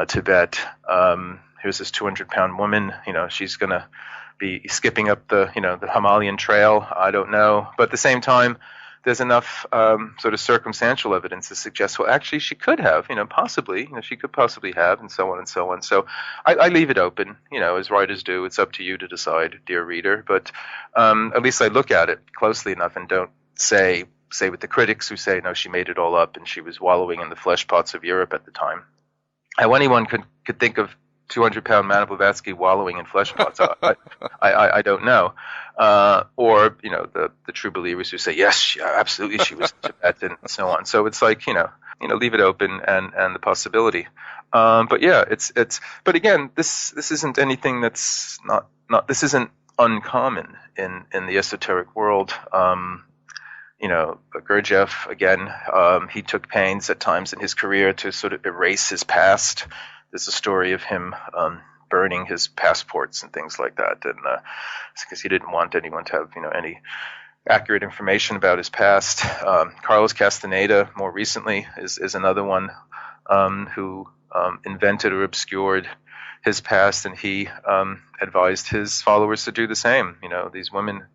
Tibet. Here's this 200-pound woman. She's going to be skipping up the Himalayan trail. I don't know. But at the same time, there's enough sort of circumstantial evidence to suggest, well, actually, she could have, possibly, she could possibly have, and so on and so on. So I leave it open, as writers do. It's up to you to decide, dear reader. But at least I look at it closely enough and don't say with the critics who say, no, she made it all up and she was wallowing in the flesh pots of Europe at the time. How anyone could think of 200-pound Madame Blavatsky wallowing in flesh pots, I don't know. Or the true believers who say, yes, absolutely, she was Tibetan and so on. So it's like, leave it open and the possibility. But yeah, but again, this isn't anything that's not this isn't uncommon in the esoteric world. Gurdjieff, again, he took pains at times in his career to sort of erase his past. There's a story of him burning his passports and things like that, and because he didn't want anyone to have any accurate information about his past. Carlos Castaneda, more recently, is another one who invented or obscured his past, and he advised his followers to do the same. These women,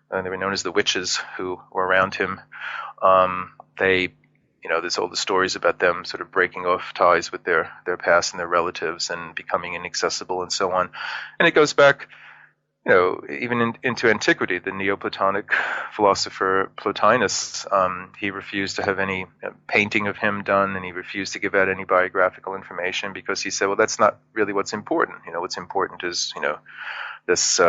they were known as the witches, who were around him. There's all the stories about them sort of breaking off ties with their past and their relatives and becoming inaccessible and so on. And it goes back, even into antiquity. The Neoplatonic philosopher Plotinus, he refused to have any painting of him done, and he refused to give out any biographical information because he said, well, that's not really what's important. What's important is, this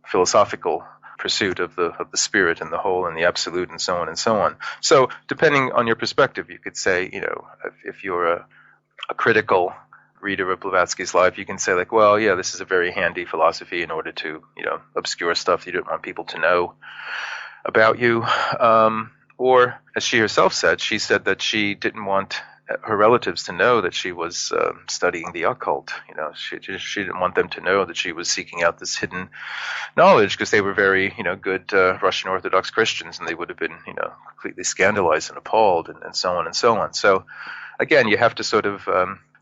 philosophical pursuit of the spirit and the whole and the absolute and so on and so on. So depending on your perspective, you could say, if you're a critical reader of Blavatsky's life, you can say like, well, yeah, this is a very handy philosophy in order to, obscure stuff you don't want people to know about you. Or as she herself said, she said that she didn't want her relatives to know that she was studying the occult. She didn't want them to know that she was seeking out this hidden knowledge, because they were very, good Russian Orthodox Christians, and they would have been, completely scandalized and appalled, and so on and so on. So, again, you have to sort of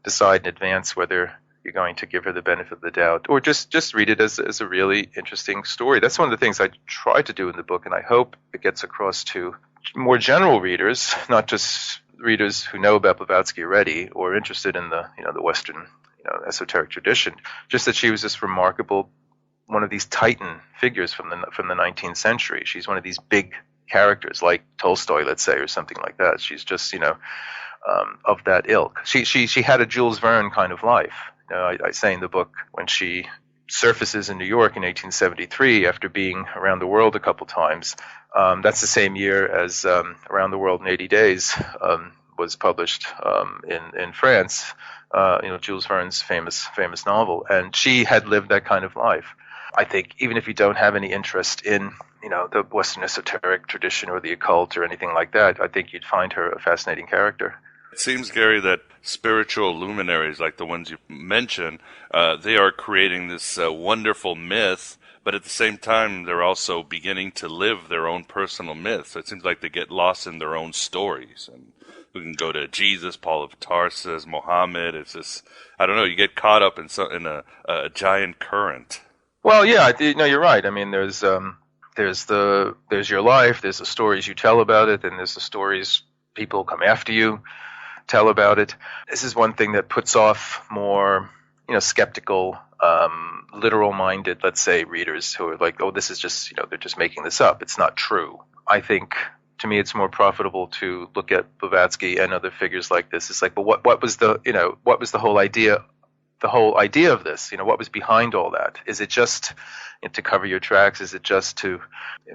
decide in advance whether you're going to give her the benefit of the doubt, or just read it as a really interesting story. That's one of the things I try to do in the book, and I hope it gets across to more general readers, not just readers who know about Blavatsky already or interested in the Western esoteric tradition. Just that she was this remarkable, one of these titan figures from the 19th century. She's one of these big characters, like Tolstoy, let's say, or something like that. She's just of that ilk. She had a Jules Verne kind of life. I say in the book, when she surfaces in New York in 1873 after being around the world a couple times, that's the same year as Around the World in 80 Days was published in France, Jules Verne's famous novel, and she had lived that kind of life. I think even if you don't have any interest in the Western esoteric tradition or the occult or anything like that, I think you'd find her a fascinating character. It seems, Gary, that spiritual luminaries like the ones you mentioned, they are creating this wonderful myth, but at the same time, they're also beginning to live their own personal myths. So it seems like they get lost in their own stories. And we can go to Jesus, Paul of Tarsus, Mohammed. It's just, I don't know, you get caught up in a giant current. Well, yeah, you're right. I mean, there's your life, there's the stories you tell about it, and there's the stories people come after you tell about it. This is one thing that puts off more, skeptical, literal-minded, let's say, readers who are like, oh, this is just, they're just making this up. It's not true. I think, to me, it's more profitable to look at Blavatsky and other figures like this. It's like, well, what was the whole idea? The whole idea of this, what was behind all that? Is it just to cover your tracks? Is it just to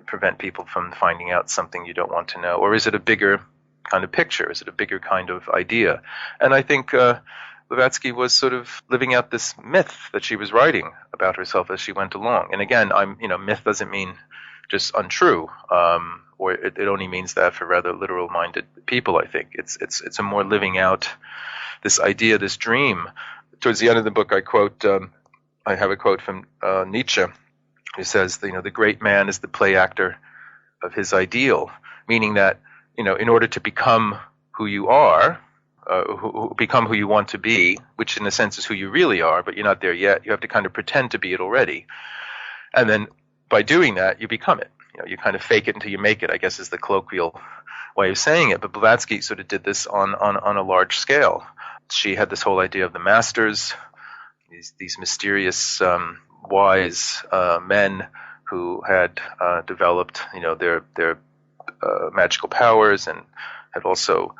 prevent people from finding out something you don't want to know? Or is it a bigger kind of picture? Is it a bigger kind of idea? And I think Blavatsky was sort of living out this myth that she was writing about herself as she went along. And again, myth doesn't mean just untrue, or it only means that for rather literal-minded people, I think. It's a more living out this idea, this dream. Towards the end of the book, I have a quote from Nietzsche, who says, the great man is the play actor of his ideal, meaning that, in order to become who you are, become who you want to be, which in a sense is who you really are, but you're not there yet, you have to kind of pretend to be it already. And then by doing that, you become it. You kind of fake it until you make it, I guess is the colloquial way of saying it. But Blavatsky sort of did this on a large scale. She had this whole idea of the masters, these mysterious, wise men who had developed, their magical powers and had also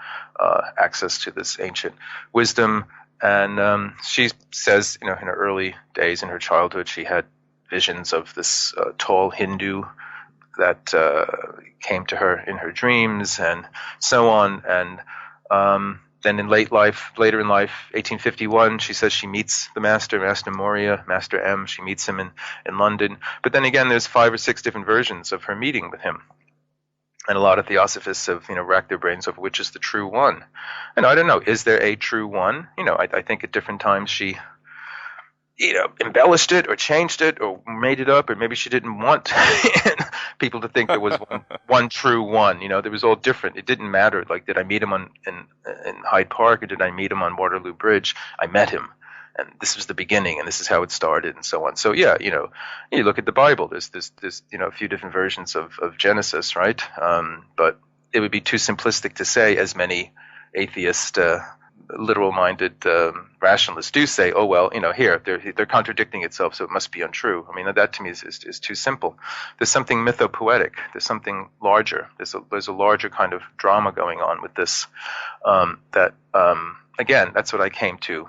access to this ancient wisdom. And she says, in her early days, in her childhood, she had visions of this tall Hindu that came to her in her dreams and so on. And then in later in life, 1851, she says she meets the Master Moria, Master M. She meets him in London. But then again, there's 5 or 6 different versions of her meeting with him. And a lot of theosophists have, racked their brains over which is the true one. And I don't know, is there a true one? I think at different times she, embellished it or changed it or made it up, or maybe she didn't want people to think there was one true one. There was all different. It didn't matter. Like, did I meet him in Hyde Park or did I meet him on Waterloo Bridge? I met him. And this was the beginning, and this is how it started, and so on. So yeah, you look at the Bible. There's a few different versions of Genesis, right? But it would be too simplistic to say, as many atheist, literal-minded rationalists do say, oh well, here they're contradicting itself, so it must be untrue. I mean, that to me is too simple. There's something mythopoetic. There's something larger. There's a larger kind of drama going on with this. Again, that's what I came to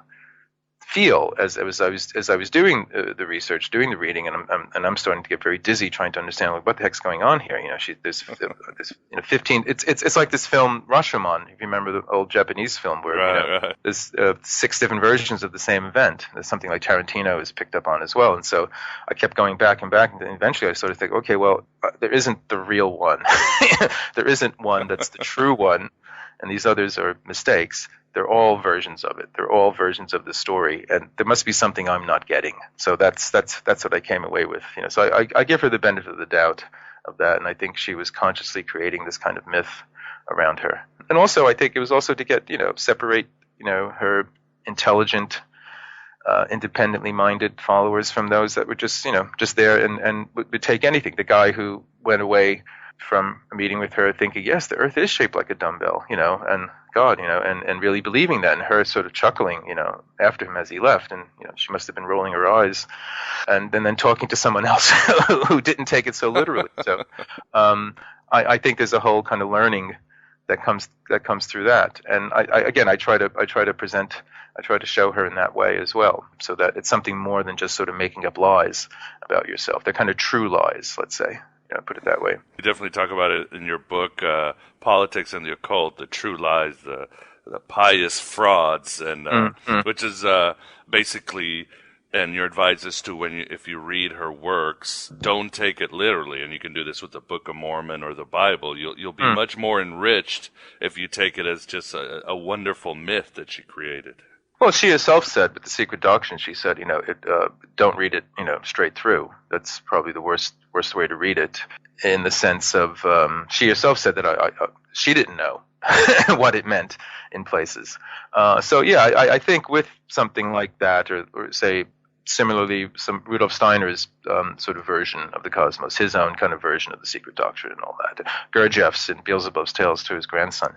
feel as I was doing the research, doing the reading, and I'm starting to get very dizzy trying to understand what the heck's going on here. There's 15. It's like this film Rashomon, if you remember the old Japanese film where there's 6 different versions of the same event. There's something like Tarantino is picked up on as well, and so I kept going back and back, and then eventually I sort of think, okay, well, there isn't the real one. There isn't one that's the true one, and these others are mistakes. They're all versions of it. They're all versions of the story, and there must be something I'm not getting. So that's what I came away with. So I give her the benefit of the doubt of that, and I think she was consciously creating this kind of myth around her. And also, I think it was also to get separate her intelligent, independently minded followers from those that were just there and would take anything. The guy who went away from a meeting with her thinking, yes, the earth is shaped like a dumbbell, and God, and really believing that, and her sort of chuckling, after him as he left, and she must have been rolling her eyes, and then talking to someone else who didn't take it so literally. So I think there's a whole kind of learning that comes through that, and I try to show her in that way as well, so that it's something more than just sort of making up lies about yourself. They're kind of true lies, let's say. Put it that way. You definitely talk about it in your book, Politics and the Occult, the true lies, the pious frauds, and which is basically, and your advice is to if you read her works, don't take it literally, and you can do this with the Book of Mormon or the Bible. You'll be much more enriched if you take it as just a wonderful myth that she created. Well, she herself said with The Secret Doctrine, she said, don't read it, straight through. That's probably the worst way to read it, in the sense of she herself said that she didn't know what it meant in places. I think with something like that, or say similarly, some Rudolf Steiner's sort of version of the cosmos, his own kind of version of The Secret Doctrine and all that, Gurdjieff's in Beelzebub's Tales to his grandson.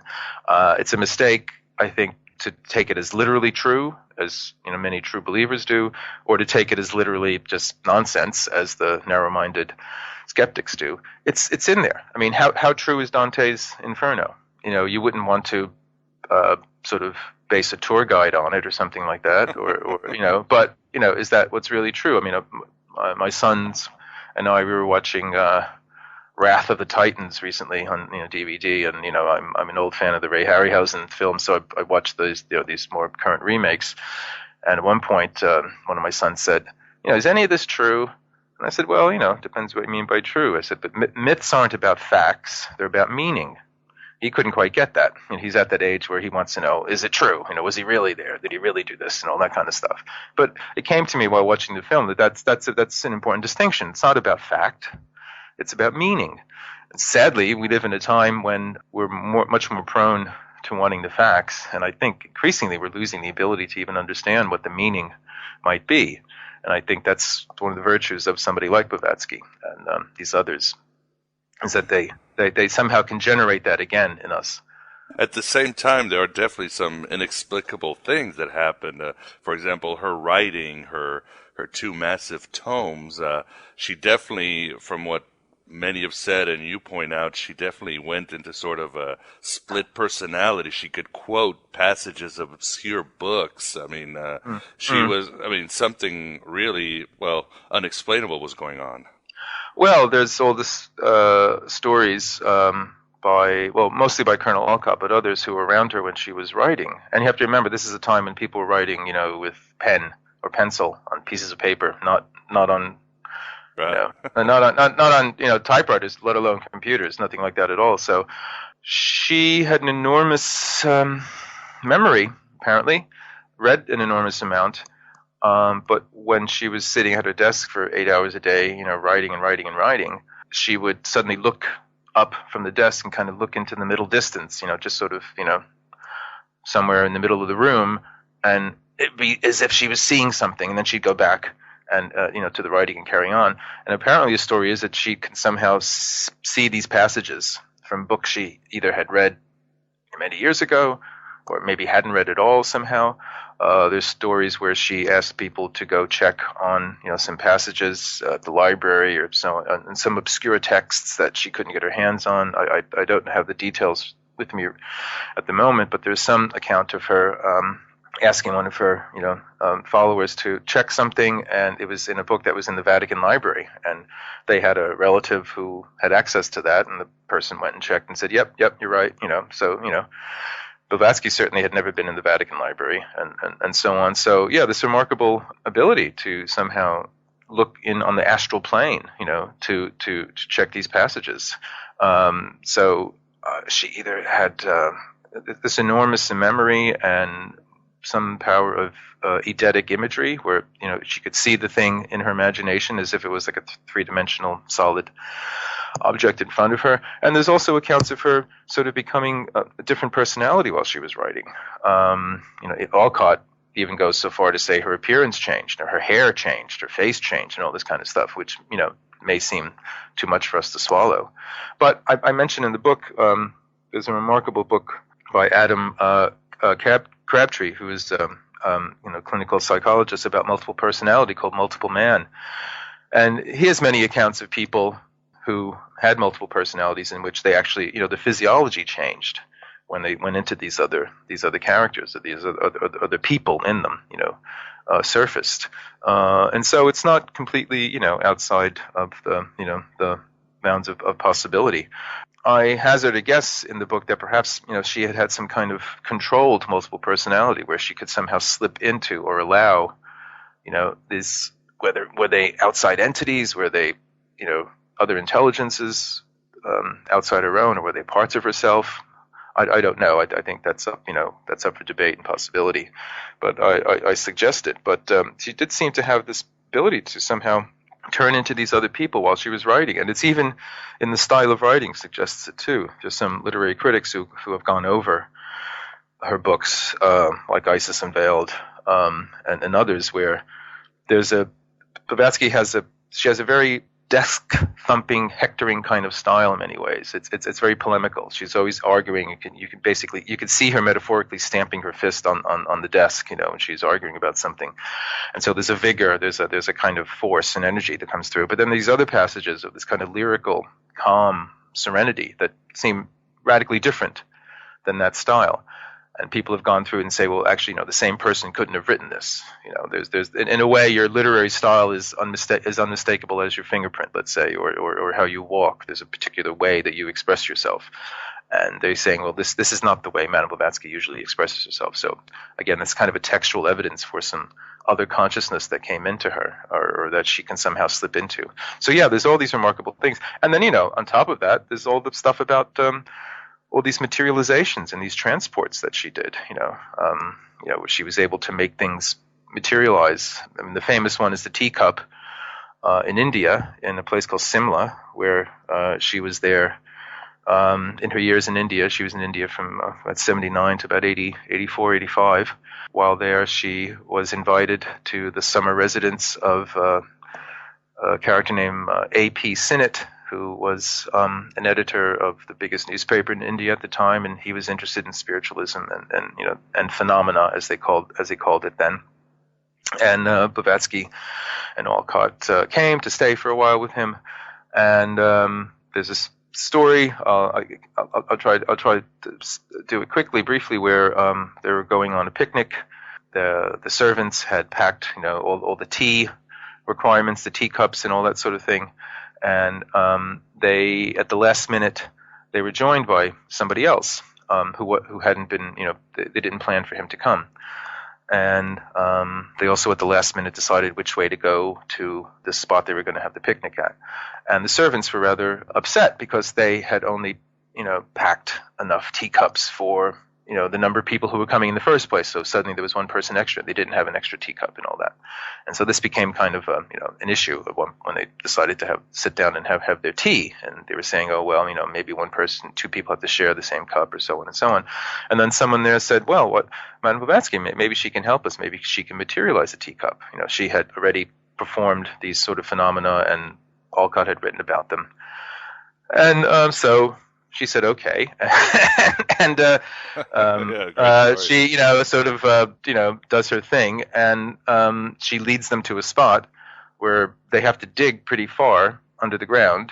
It's a mistake, I think, to take it as literally true, as many true believers do, or to take it as literally just nonsense, as the narrow-minded skeptics do. It's in there. I mean, how true is Dante's Inferno? You wouldn't want to sort of base a tour guide on it or something like that, or but is that what's really true? I mean, my sons and I, we were watching Wrath of the Titans recently on DVD, and I'm an old fan of the Ray Harryhausen film, so I watched these more current remakes. And at one point, one of my sons said, "Is any of this true?" And I said, "Well, depends what you mean by true." I said, "But myths aren't about facts; they're about meaning." He couldn't quite get that. He's at that age where he wants to know, is it true? Was he really there? Did he really do this? And all that kind of stuff. But it came to me while watching the film that that's an important distinction. It's not about fact. It's about meaning. And sadly, we live in a time when we're much more prone to wanting the facts, and I think increasingly we're losing the ability to even understand what the meaning might be. And I think that's one of the virtues of somebody like Blavatsky and these others, is that they somehow can generate that again in us. At the same time, there are definitely some inexplicable things that happen. For example, her writing, her two massive tomes, she definitely, from what many have said, and you point out, she definitely went into sort of a split personality. She could quote passages of obscure books. I mean, something really, unexplainable was going on. Well, there's all this stories mostly by Colonel Alcott, but others who were around her when she was writing. And you have to remember, this is a time when people were writing, with pen or pencil on pieces of paper, not on right. not on typewriters, let alone computers, nothing like that at all. So she had an enormous memory, apparently, read an enormous amount. But when she was sitting at her desk for 8 hours a day, writing and writing and writing, she would suddenly look up from the desk and kind of look into the middle distance, just sort of, somewhere in the middle of the room, and it'd be as if she was seeing something, and then she'd go back and, to the writing and carry on. And apparently the story is that she can somehow see these passages from books she either had read many years ago or maybe hadn't read at all somehow. There's stories where she asked people to go check on, some passages at the library or so, and some obscure texts that she couldn't get her hands on. I don't have the details with me at the moment, but there's some account of her asking one of her, followers to check something, and it was in a book that was in the Vatican Library, and they had a relative who had access to that, and the person went and checked and said, "Yep, you're right," Blavatsky certainly had never been in the Vatican Library, and so on. So, this remarkable ability to somehow look in on the astral plane, to check these passages. She either had this enormous memory and some power of eidetic imagery, where she could see the thing in her imagination as if it was like a three-dimensional solid object in front of her. And there's also accounts of her sort of becoming a different personality while she was writing. Alcott, even goes so far to say her appearance changed, or her hair changed, her face changed, and all this kind of stuff, which, may seem too much for us to swallow. But I mentioned in the book, there's a remarkable book by Adam Crabtree, who is clinical psychologist, about multiple personality, called Multiple Man. And he has many accounts of people who had multiple personalities in which they actually, the physiology changed when they went into these other characters, or these other people in them, surfaced. And so it's not completely, outside of the bounds of possibility. I hazard a guess in the book that perhaps, she had some kind of controlled multiple personality where she could somehow slip into or allow, these, were they outside entities, were they, other intelligences outside her own, or were they parts of herself? I don't know. I think that's up, that's up for debate and possibility. But I suggest it. But she did seem to have this ability to somehow turn into these other people while she was writing. And it's even in the style of writing suggests it too. There's some literary critics who have gone over her books, like Isis Unveiled, and others, where there's Blavatsky has a very desk-thumping, hectoring kind of style in many ways. It's very polemical. She's always arguing. You can see her metaphorically stamping her fist on the desk, when she's arguing about something. And so there's a vigor, there's a kind of force and energy that comes through. But then these other passages of this kind of lyrical, calm serenity that seem radically different than that style. And people have gone through and say, well, actually, the same person couldn't have written this. There's in a way, your literary style is unmistakable as your fingerprint, let's say, or how you walk. There's a particular way that you express yourself. And they're saying, well, this is not the way Madame Blavatsky usually expresses herself. So again, that's kind of a textual evidence for some other consciousness that came into her, or that she can somehow slip into. So yeah, there's all these remarkable things. And then, on top of that, there's all the stuff about all these materializations and these transports that she did, where she was able to make things materialize. I mean, the famous one is the teacup in India, in a place called Simla, where she was there in her years in India. She was in India from about 79 to about 84, 85. While there, she was invited to the summer residence of a character named A.P. Sinnett, who was an editor of the biggest newspaper in India at the time, and he was interested in spiritualism and phenomena, as they called it then. And Blavatsky and Alcott came to stay for a while with him. And there's this story. I'll try to do it quickly, briefly, where they were going on a picnic. The servants had packed, all the tea requirements, the teacups, and all that sort of thing. And they, at the last minute, they were joined by somebody else who hadn't been, they didn't plan for him to come. And they also, at the last minute, decided which way to go to the spot they were going to have the picnic at. And the servants were rather upset because they had only, packed enough teacups for, the number of people who were coming in the first place. So suddenly there was one person extra. They didn't have an extra teacup and all that. And so this became kind of, an issue when they decided to sit down and have their tea. And they were saying, oh, well, maybe one person, two people have to share the same cup, or so on and so on. And then someone there said, well, Madame Blavatsky, maybe she can help us. Maybe she can materialize a teacup. She had already performed these sort of phenomena, and Alcott had written about them. And so she said, okay. And she, sort of, does her thing. And she leads them to a spot where they have to dig pretty far under the ground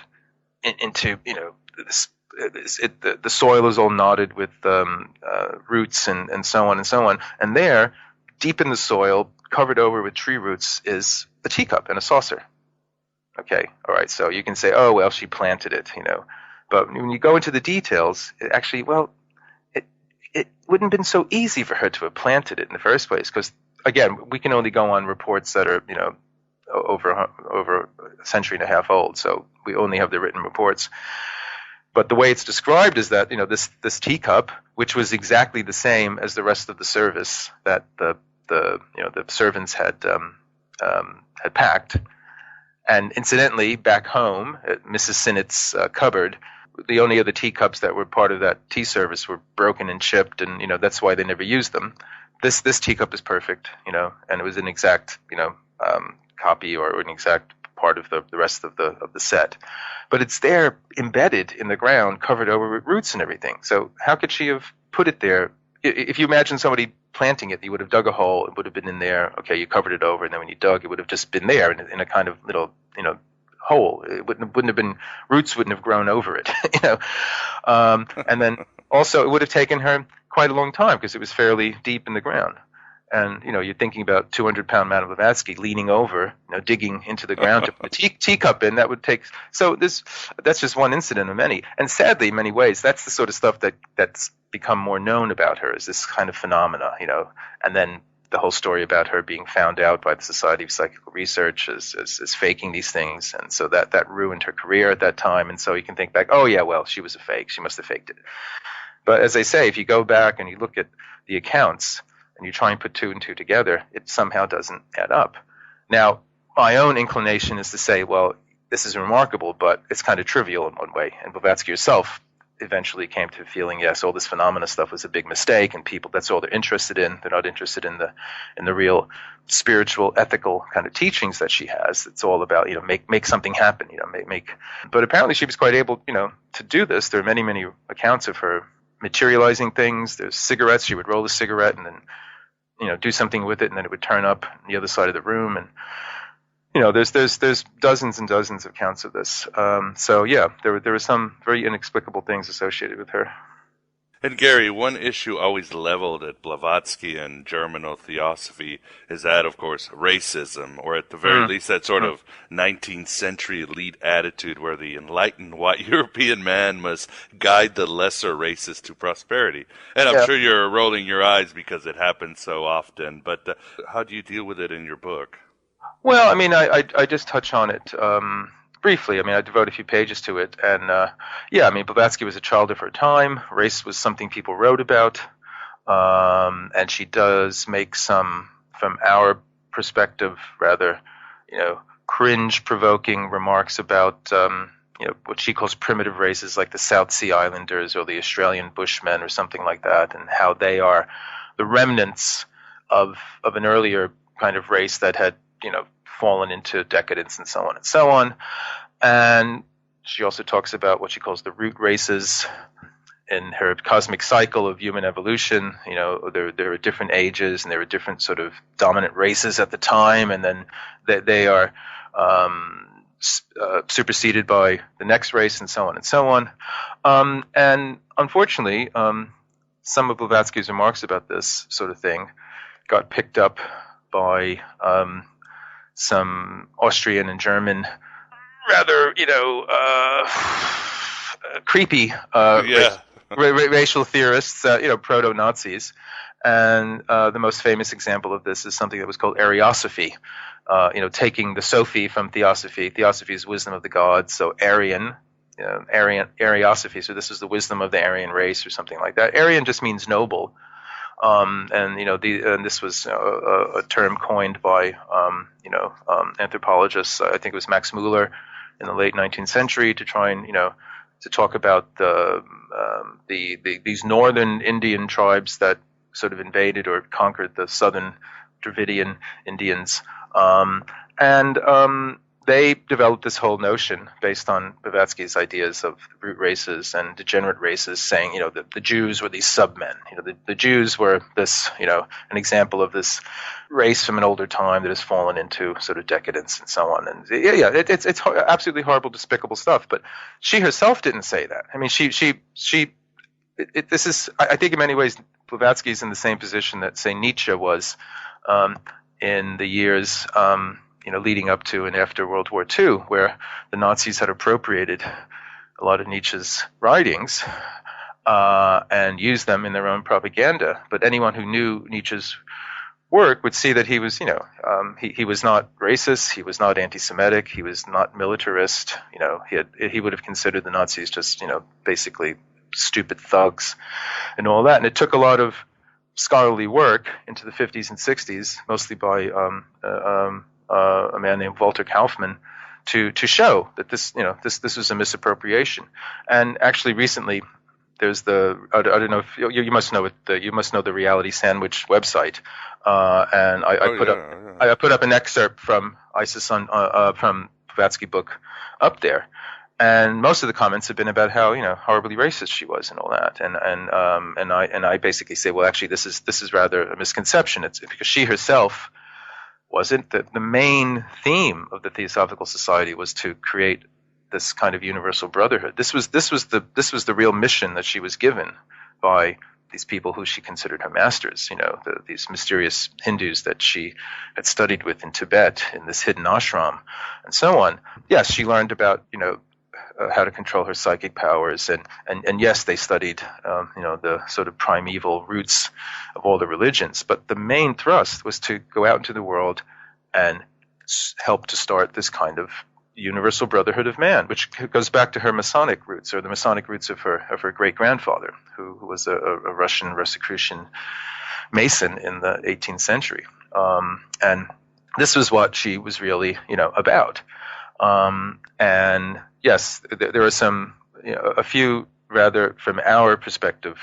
into, the soil is all knotted with roots and so on and so on. And there, deep in the soil, covered over with tree roots, is a teacup and a saucer. Okay, all right. So you can say, oh, well, she planted it, But when you go into the details, it wouldn't have been so easy for her to have planted it in the first place, because, again, we can only go on reports that are, over a century and a half old, so we only have the written reports. But the way it's described is that, this teacup, which was exactly the same as the rest of the service that the servants had packed, and incidentally, back home at Mrs. Sinnett's cupboard, the only other teacups that were part of that tea service were broken and chipped, and that's why they never used them. this teacup is perfect, and it was an exact, copy or an exact part of the rest of the set. But it's there embedded in the ground, covered over with roots and everything. So how could she have put it there? If you imagine somebody planting it, you would have dug a hole, it would have been in there. Okay, you covered it over, and then when you dug, it would have just been there in a kind of little, hole. It wouldn't have been, roots wouldn't have grown over it, And then also it would have taken her quite a long time because it was fairly deep in the ground. And, you're thinking about 200-pound Madame Blavatsky leaning over, digging into the ground to put a teacup in. That would take. So that's just one incident of many. And sadly, in many ways, that's the sort of stuff that's become more known about her, is this kind of phenomena, And then the whole story about her being found out by the Society of Psychical Research as faking these things. And so that ruined her career at that time. And so you can think back, oh, yeah, well, she was a fake. She must have faked it. But as I say, if you go back and you look at the accounts, and you try and put two and two together, it somehow doesn't add up. Now, my own inclination is to say, well, this is remarkable, but it's kind of trivial in one way. And Blavatsky herself eventually came to feeling, yes, all this phenomena stuff was a big mistake, and people, that's all they're interested in. They're not interested in the real spiritual, ethical kind of teachings that she has. It's all about, make something happen, make. But apparently she was quite able, to do this. There are many, many accounts of her materializing things. There's cigarettes. She would roll a cigarette and then, do something with it, and then it would turn up on the other side of the room. And, there's dozens and dozens of accounts of this. So yeah, there were some very inexplicable things associated with her. And Gary, one issue always leveled at Blavatsky and Germano Theosophy is that, of course, racism, or at the very least that sort of 19th century elite attitude where the enlightened white European man must guide the lesser races to prosperity. And I'm sure you're rolling your eyes because it happens so often, but how do you deal with it in your book? Well, I mean, I just touch on it briefly. I mean, I devote a few pages to it. And, Blavatsky was a child of her time. Race was something people wrote about. And she does make some, from our perspective, rather, cringe-provoking remarks about, what she calls primitive races like the South Sea Islanders or the Australian Bushmen or something like that, and how they are the remnants of an earlier kind of race that had, fallen into decadence and so on and so on. And she also talks about what she calls the root races in her cosmic cycle of human evolution. There are different ages and there are different sort of dominant races at the time, and then they are superseded by the next race and so on and so on. And unfortunately, some of Blavatsky's remarks about this sort of thing got picked up by some Austrian and German, rather, creepy racial theorists, proto-Nazis. And the most famous example of this is something that was called Ariosophy, taking the Sophy from Theosophy. Theosophy is wisdom of the gods, so Ariosophy, so this is the wisdom of the Aryan race or something like that. Aryan just means noble. And this was a term coined by anthropologists. I think it was Max Muller in the late 19th century to try and to talk about these northern Indian tribes that sort of invaded or conquered the southern Dravidian Indians, and they developed this whole notion based on Blavatsky's ideas of root races and degenerate races, saying, that the Jews were these submen. The Jews were this, an example of this race from an older time that has fallen into sort of decadence and so on. And it's absolutely horrible, despicable stuff. But she herself didn't say that. I mean, this is, I think in many ways, Blavatsky's in the same position that, say, Nietzsche was in the years leading up to and after World War II, where the Nazis had appropriated a lot of Nietzsche's writings and used them in their own propaganda. But anyone who knew Nietzsche's work would see that he was, he was not racist, he was not anti-Semitic, he was not militarist. He would have considered the Nazis just, basically stupid thugs and all that. And it took a lot of scholarly work into the 50s and 60s, mostly by a man named Walter Kaufmann, to show that this was a misappropriation. And actually recently there's the I don't know if you must know the Reality Sandwich website, and I put up an excerpt from Isis from Blavatsky book up there, and most of the comments have been about how horribly racist she was and all that, and I basically say, well, actually this is rather a misconception. It's because she herself wasn't the main theme of the Theosophical Society was to create this kind of universal brotherhood. This was the real mission that she was given by these people who she considered her masters. These mysterious Hindus that she had studied with in Tibet in this hidden ashram, and so on. Yes, she learned about how to control her psychic powers, and yes, they studied the sort of primeval roots of all the religions. But the main thrust was to go out into the world and help to start this kind of universal brotherhood of man, which goes back to her Masonic roots, or the Masonic roots of her great grandfather, who was a Russian Rosicrucian Mason in the 18th century, and this was what she was really about. And yes, there are some a few rather from our perspective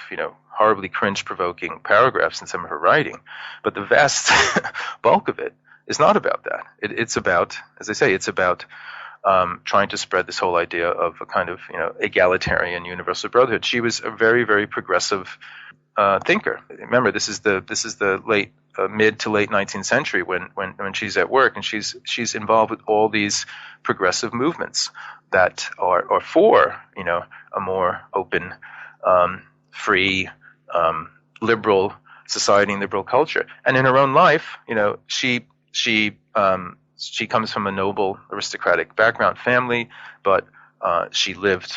horribly cringe-provoking paragraphs in some of her writing, but the vast bulk of it is not about that. It's about, as I say, it's about trying to spread this whole idea of a kind of egalitarian universal brotherhood. She was a very, very progressive thinker. Remember, this is the late mid to late 19th century when she's at work, and she's involved with all these progressive movements that are for a more open, free, liberal society and liberal culture. And in her own life, she comes from a noble aristocratic background family, but she lived,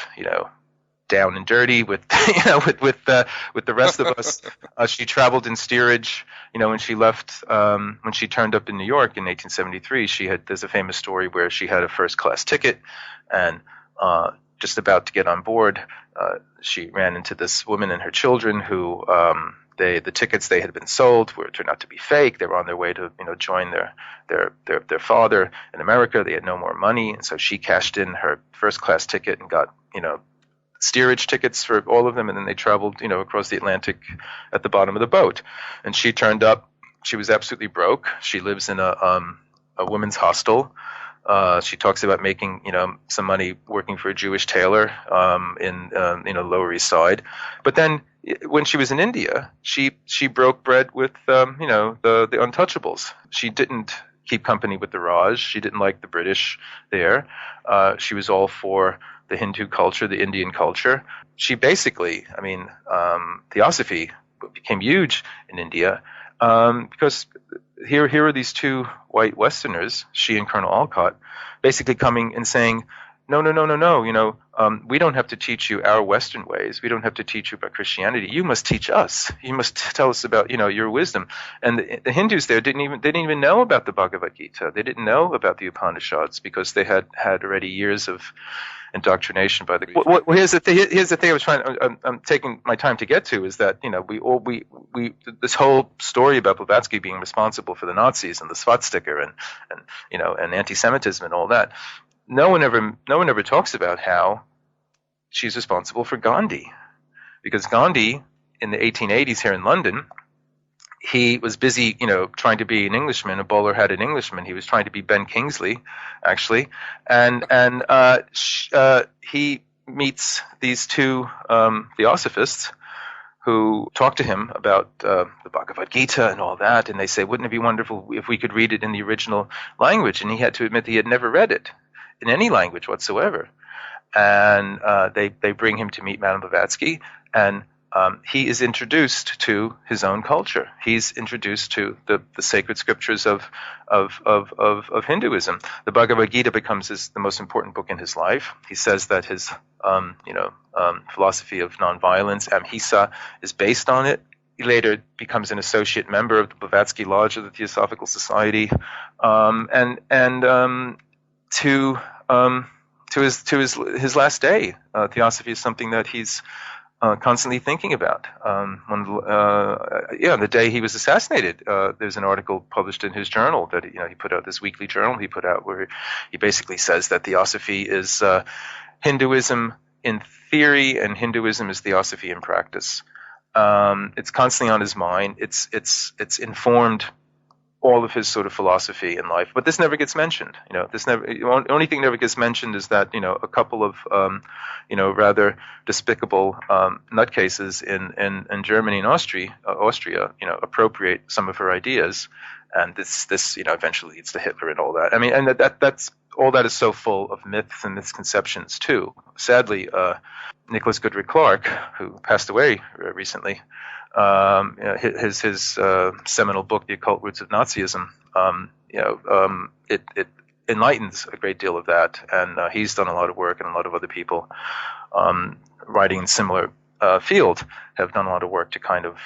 down and dirty with the rest of us. She traveled in steerage. When she left, when she turned up in New York in 1873, there's a famous story where she had a first class ticket, and just about to get on board, she ran into this woman and her children who. The tickets they had been sold turned out to be fake. They were on their way to join their father in America. They had no more money, and so she cashed in her first class ticket and got steerage tickets for all of them, and then they traveled across the Atlantic at the bottom of the boat. And she turned up. She was absolutely broke. She lives in a women's hostel. She talks about making some money working for a Jewish tailor in Lower East Side, but then when she was in India, she broke bread with the untouchables. She didn't keep company with the Raj. She didn't like the British there. She was all for the Hindu culture, the Indian culture. She basically, Theosophy became huge in India because here are these two white Westerners, she and Colonel Alcott, basically coming and saying, no, we don't have to teach you our Western ways. We don't have to teach you about Christianity. You must teach us. You must tell us about, your wisdom. And the Hindus there didn't even know about the Bhagavad Gita. They didn't know about the Upanishads because they had already years of indoctrination by the. Well, here's the thing. I'm taking my time to get to is that we this whole story about Blavatsky being responsible for the Nazis and the swastika and anti-Semitism and all that. No one ever talks about how she's responsible for Gandhi, because Gandhi in the 1880s here in London, he was busy, trying to be an Englishman, a bowler-hatted Englishman. He was trying to be Ben Kingsley, actually, and he meets these two Theosophists who talk to him about the Bhagavad Gita and all that, and they say, wouldn't it be wonderful if we could read it in the original language? And he had to admit that he had never read it in any language whatsoever. And they bring him to meet Madame Blavatsky, and he is introduced to his own culture. He's introduced to the sacred scriptures of Hinduism. The Bhagavad Gita becomes the most important book in his life. He says that his philosophy of nonviolence, Ahimsa, is based on it. He later becomes an associate member of the Blavatsky Lodge of the Theosophical Society, to his last day, Theosophy is something that he's constantly thinking about. The day he was assassinated, there's an article published in his journal that he put out, this weekly journal he put out, where he basically says that Theosophy is Hinduism in theory, and Hinduism is Theosophy in practice. It's constantly on his mind. It's informed all of his sort of philosophy in life, but this never gets mentioned. The only thing that never gets mentioned is that a couple of rather despicable nutcases in Germany and Austria appropriate some of her ideas, and this eventually leads to Hitler and all that. I mean, and that's all that is so full of myths and misconceptions too. Sadly, Nicholas Goodrich Clark, who passed away recently, his seminal book, The Occult Roots of Nazism, it enlightens a great deal of that, and he's done a lot of work, and a lot of other people writing in similar field have done a lot of work to kind of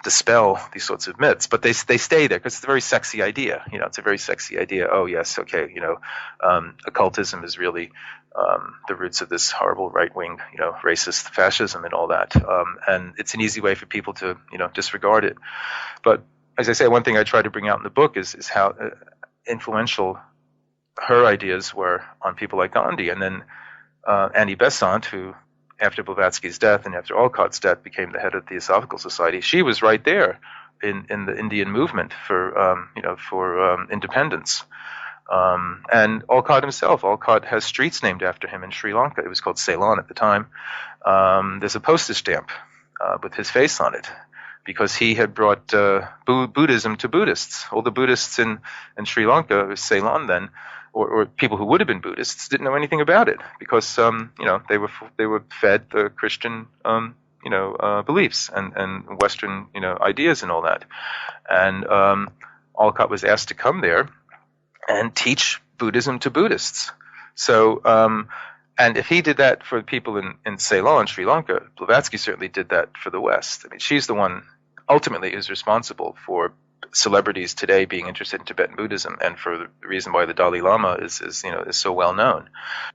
dispel these sorts of myths, but they stay there because it's a very sexy idea. It's a very sexy idea. Oh yes, okay. Occultism is really the roots of this horrible right-wing, racist fascism and all that, and it's an easy way for people to disregard it. But as I say, one thing I try to bring out in the book is how influential her ideas were on people like Gandhi, and then Annie Besant, who after Blavatsky's death and after Alcott's death became the head of the Theosophical Society. She was right there in the Indian movement for independence. And Alcott himself, Alcott has streets named after him in Sri Lanka. It was called Ceylon at the time. There's a postage stamp with his face on it, because he had brought Buddhism to Buddhists. All the Buddhists in Sri Lanka, or Ceylon then, or people who would have been Buddhists, didn't know anything about it, because they were fed the Christian beliefs and Western ideas and all that. And Alcott was asked to come there and teach Buddhism to Buddhists. So and if he did that for people in Ceylon, Sri Lanka, Blavatsky certainly did that for the West. I mean, she's the one ultimately who's responsible for celebrities today being interested in Tibetan Buddhism, and for the reason why the Dalai Lama is so well known.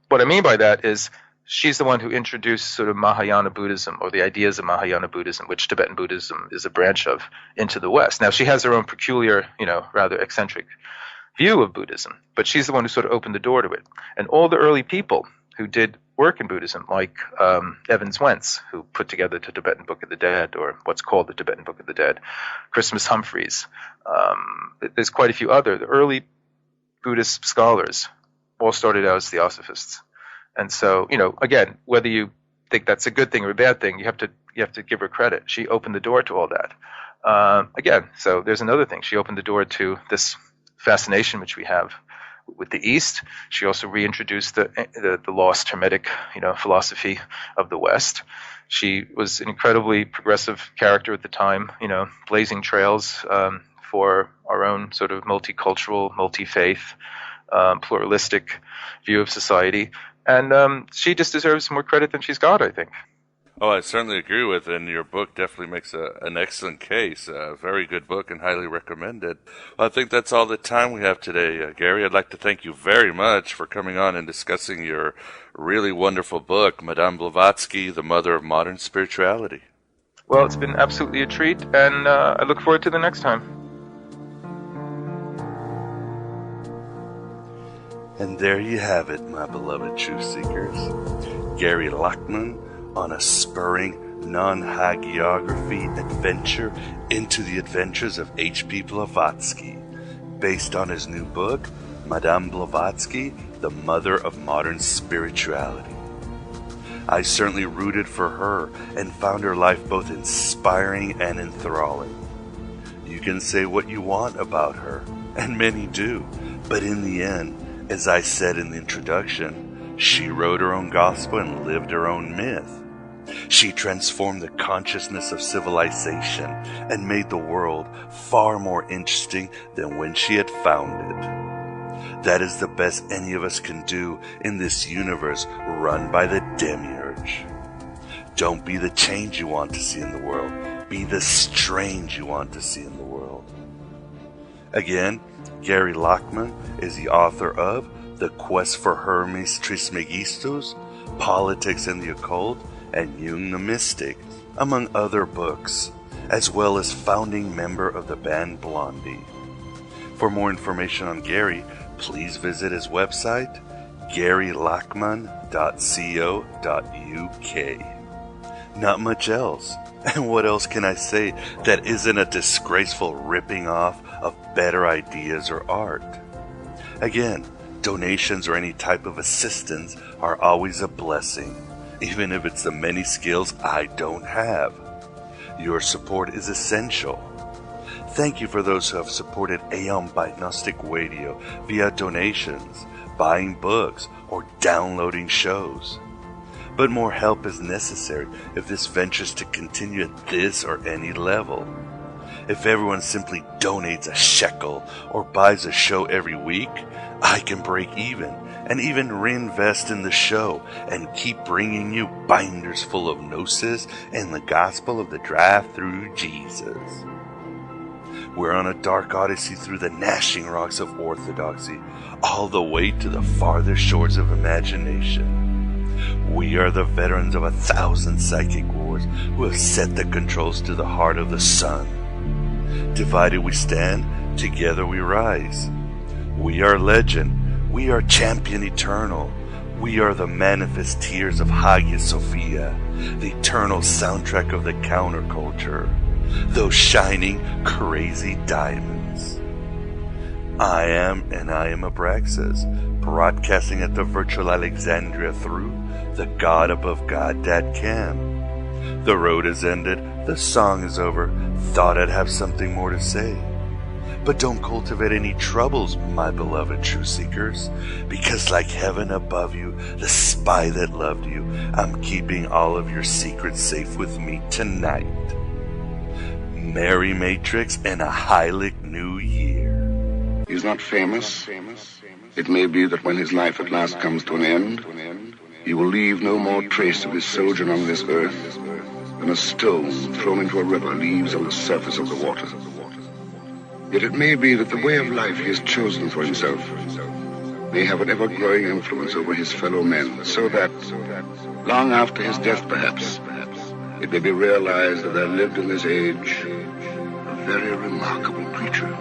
What I mean by that is she's the one who introduced sort of Mahayana Buddhism, or the ideas of Mahayana Buddhism, which Tibetan Buddhism is a branch of, into the West. Now, she has her own peculiar, rather eccentric view of Buddhism, but she's the one who sort of opened the door to it. And all the early people who did work in Buddhism, like Evans Wentz, who put together the Tibetan Book of the Dead, or what's called the Tibetan Book of the Dead, Christmas Humphreys. There's quite a few other. The early Buddhist scholars all started out as Theosophists. And so, again, whether you think that's a good thing or a bad thing, you have to give her credit. She opened the door to all that. Again, so there's another thing. She opened the door to this fascination which we have with the East. She also reintroduced the lost Hermetic, philosophy of the West. She was an incredibly progressive character at the time, blazing trails for our own sort of multicultural, multi-faith, pluralistic view of society. And she just deserves more credit than she's got, I think. Oh, I certainly agree with it, and your book definitely makes an excellent case. A very good book and highly recommended. Well, I think that's all the time we have today, Gary. I'd like to thank you very much for coming on and discussing your really wonderful book, Madame Blavatsky, The Mother of Modern Spirituality. Well, it's been absolutely a treat, and I look forward to the next time. And there you have it, my beloved truth seekers. Gary Lachman on a spurring, non-hagiography adventure into the adventures of H.P. Blavatsky, based on his new book, Madame Blavatsky, The Mother of Modern Spirituality. I certainly rooted for her and found her life both inspiring and enthralling. You can say what you want about her, and many do, but in the end, as I said in the introduction, she wrote her own gospel and lived her own myth. She transformed the consciousness of civilization and made the world far more interesting than when she had found it. That is the best any of us can do in this universe run by the demiurge. Don't be the change you want to see in the world. Be the strange you want to see in the world. Again, Gary Lachman is the author of The Quest for Hermes Trimegistus, Politics and the Occult, and Jung the Mystic, among other books, as well as founding member of the band Blondie. For more information on Gary, please visit his website, garylachman.co.uk. Not much else. And what else can I say that isn't a disgraceful ripping off of better ideas or art? Again, donations or any type of assistance are always a blessing, even if it's the many skills I don't have. Your support is essential. Thank you for those who have supported Aeon Byte Gnostic Radio via donations, buying books, or downloading shows. But more help is necessary if this ventures to continue at this or any level. If everyone simply donates a shekel or buys a show every week, I can break even and even reinvest in the show and keep bringing you binders full of gnosis and the gospel of the drive through Jesus. We're on a dark odyssey through the gnashing rocks of orthodoxy, all the way to the farthest shores of imagination. We are the veterans of 1,000 psychic wars who have set the controls to the heart of the sun. Divided we stand, together we rise. We are legend, we are champion eternal. We are the manifest tears of Hagia Sophia, the eternal soundtrack of the counterculture. Those shining, crazy diamonds. I am Abraxas, broadcasting at the virtual Alexandria through the God Above God.com. The road has ended, the song is over, thought I'd have something more to say. But don't cultivate any troubles, my beloved true seekers, because like heaven above you, the spy that loved you, I'm keeping all of your secrets safe with me tonight. Merry Matrix and a Heilig New Year. He's not famous. It may be that when his life at last comes to an end, he will leave no more trace of his sojourn on this earth than a stone thrown into a river leaves on the surface of the water. Yet it may be that the way of life he has chosen for himself may have an ever-growing influence over his fellow men, so that, long after his death perhaps, it may be realized that there lived in this age a very remarkable creature.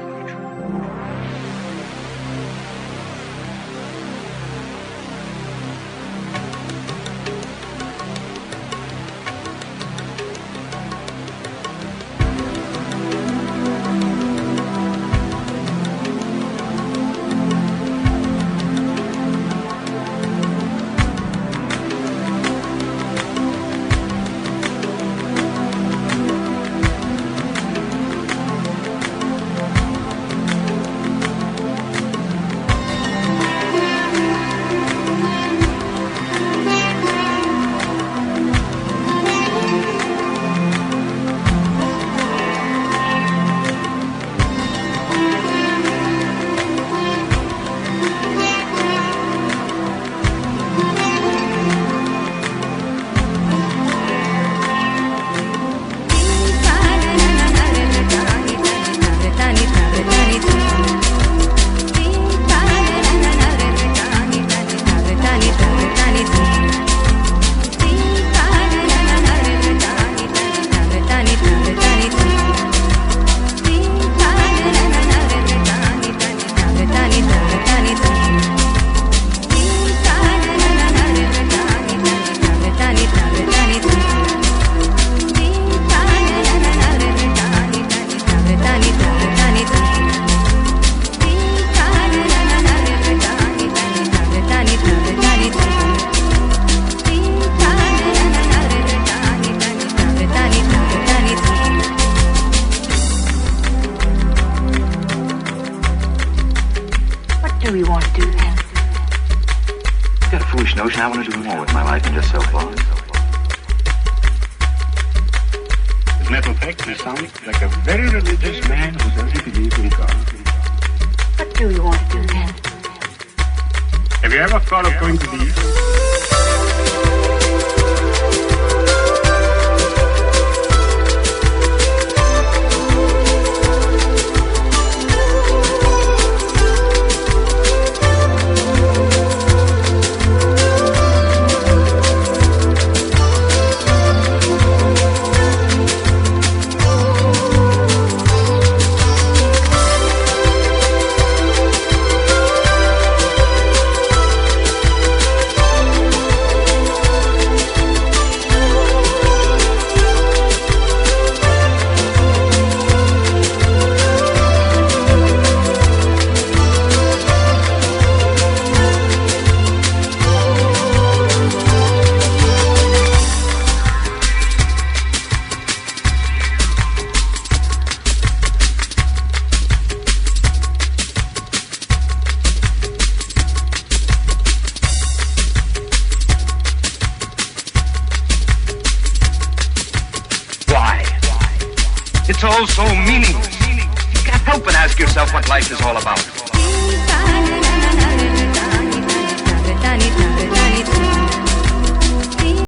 notion I want to do more with my life than just so far. As a matter of fact, you sound like a very religious man who doesn't believe in God. What do you want to do then? Have you ever thought of going to the East? It's all so meaningless. You can't help but ask yourself what life is all about.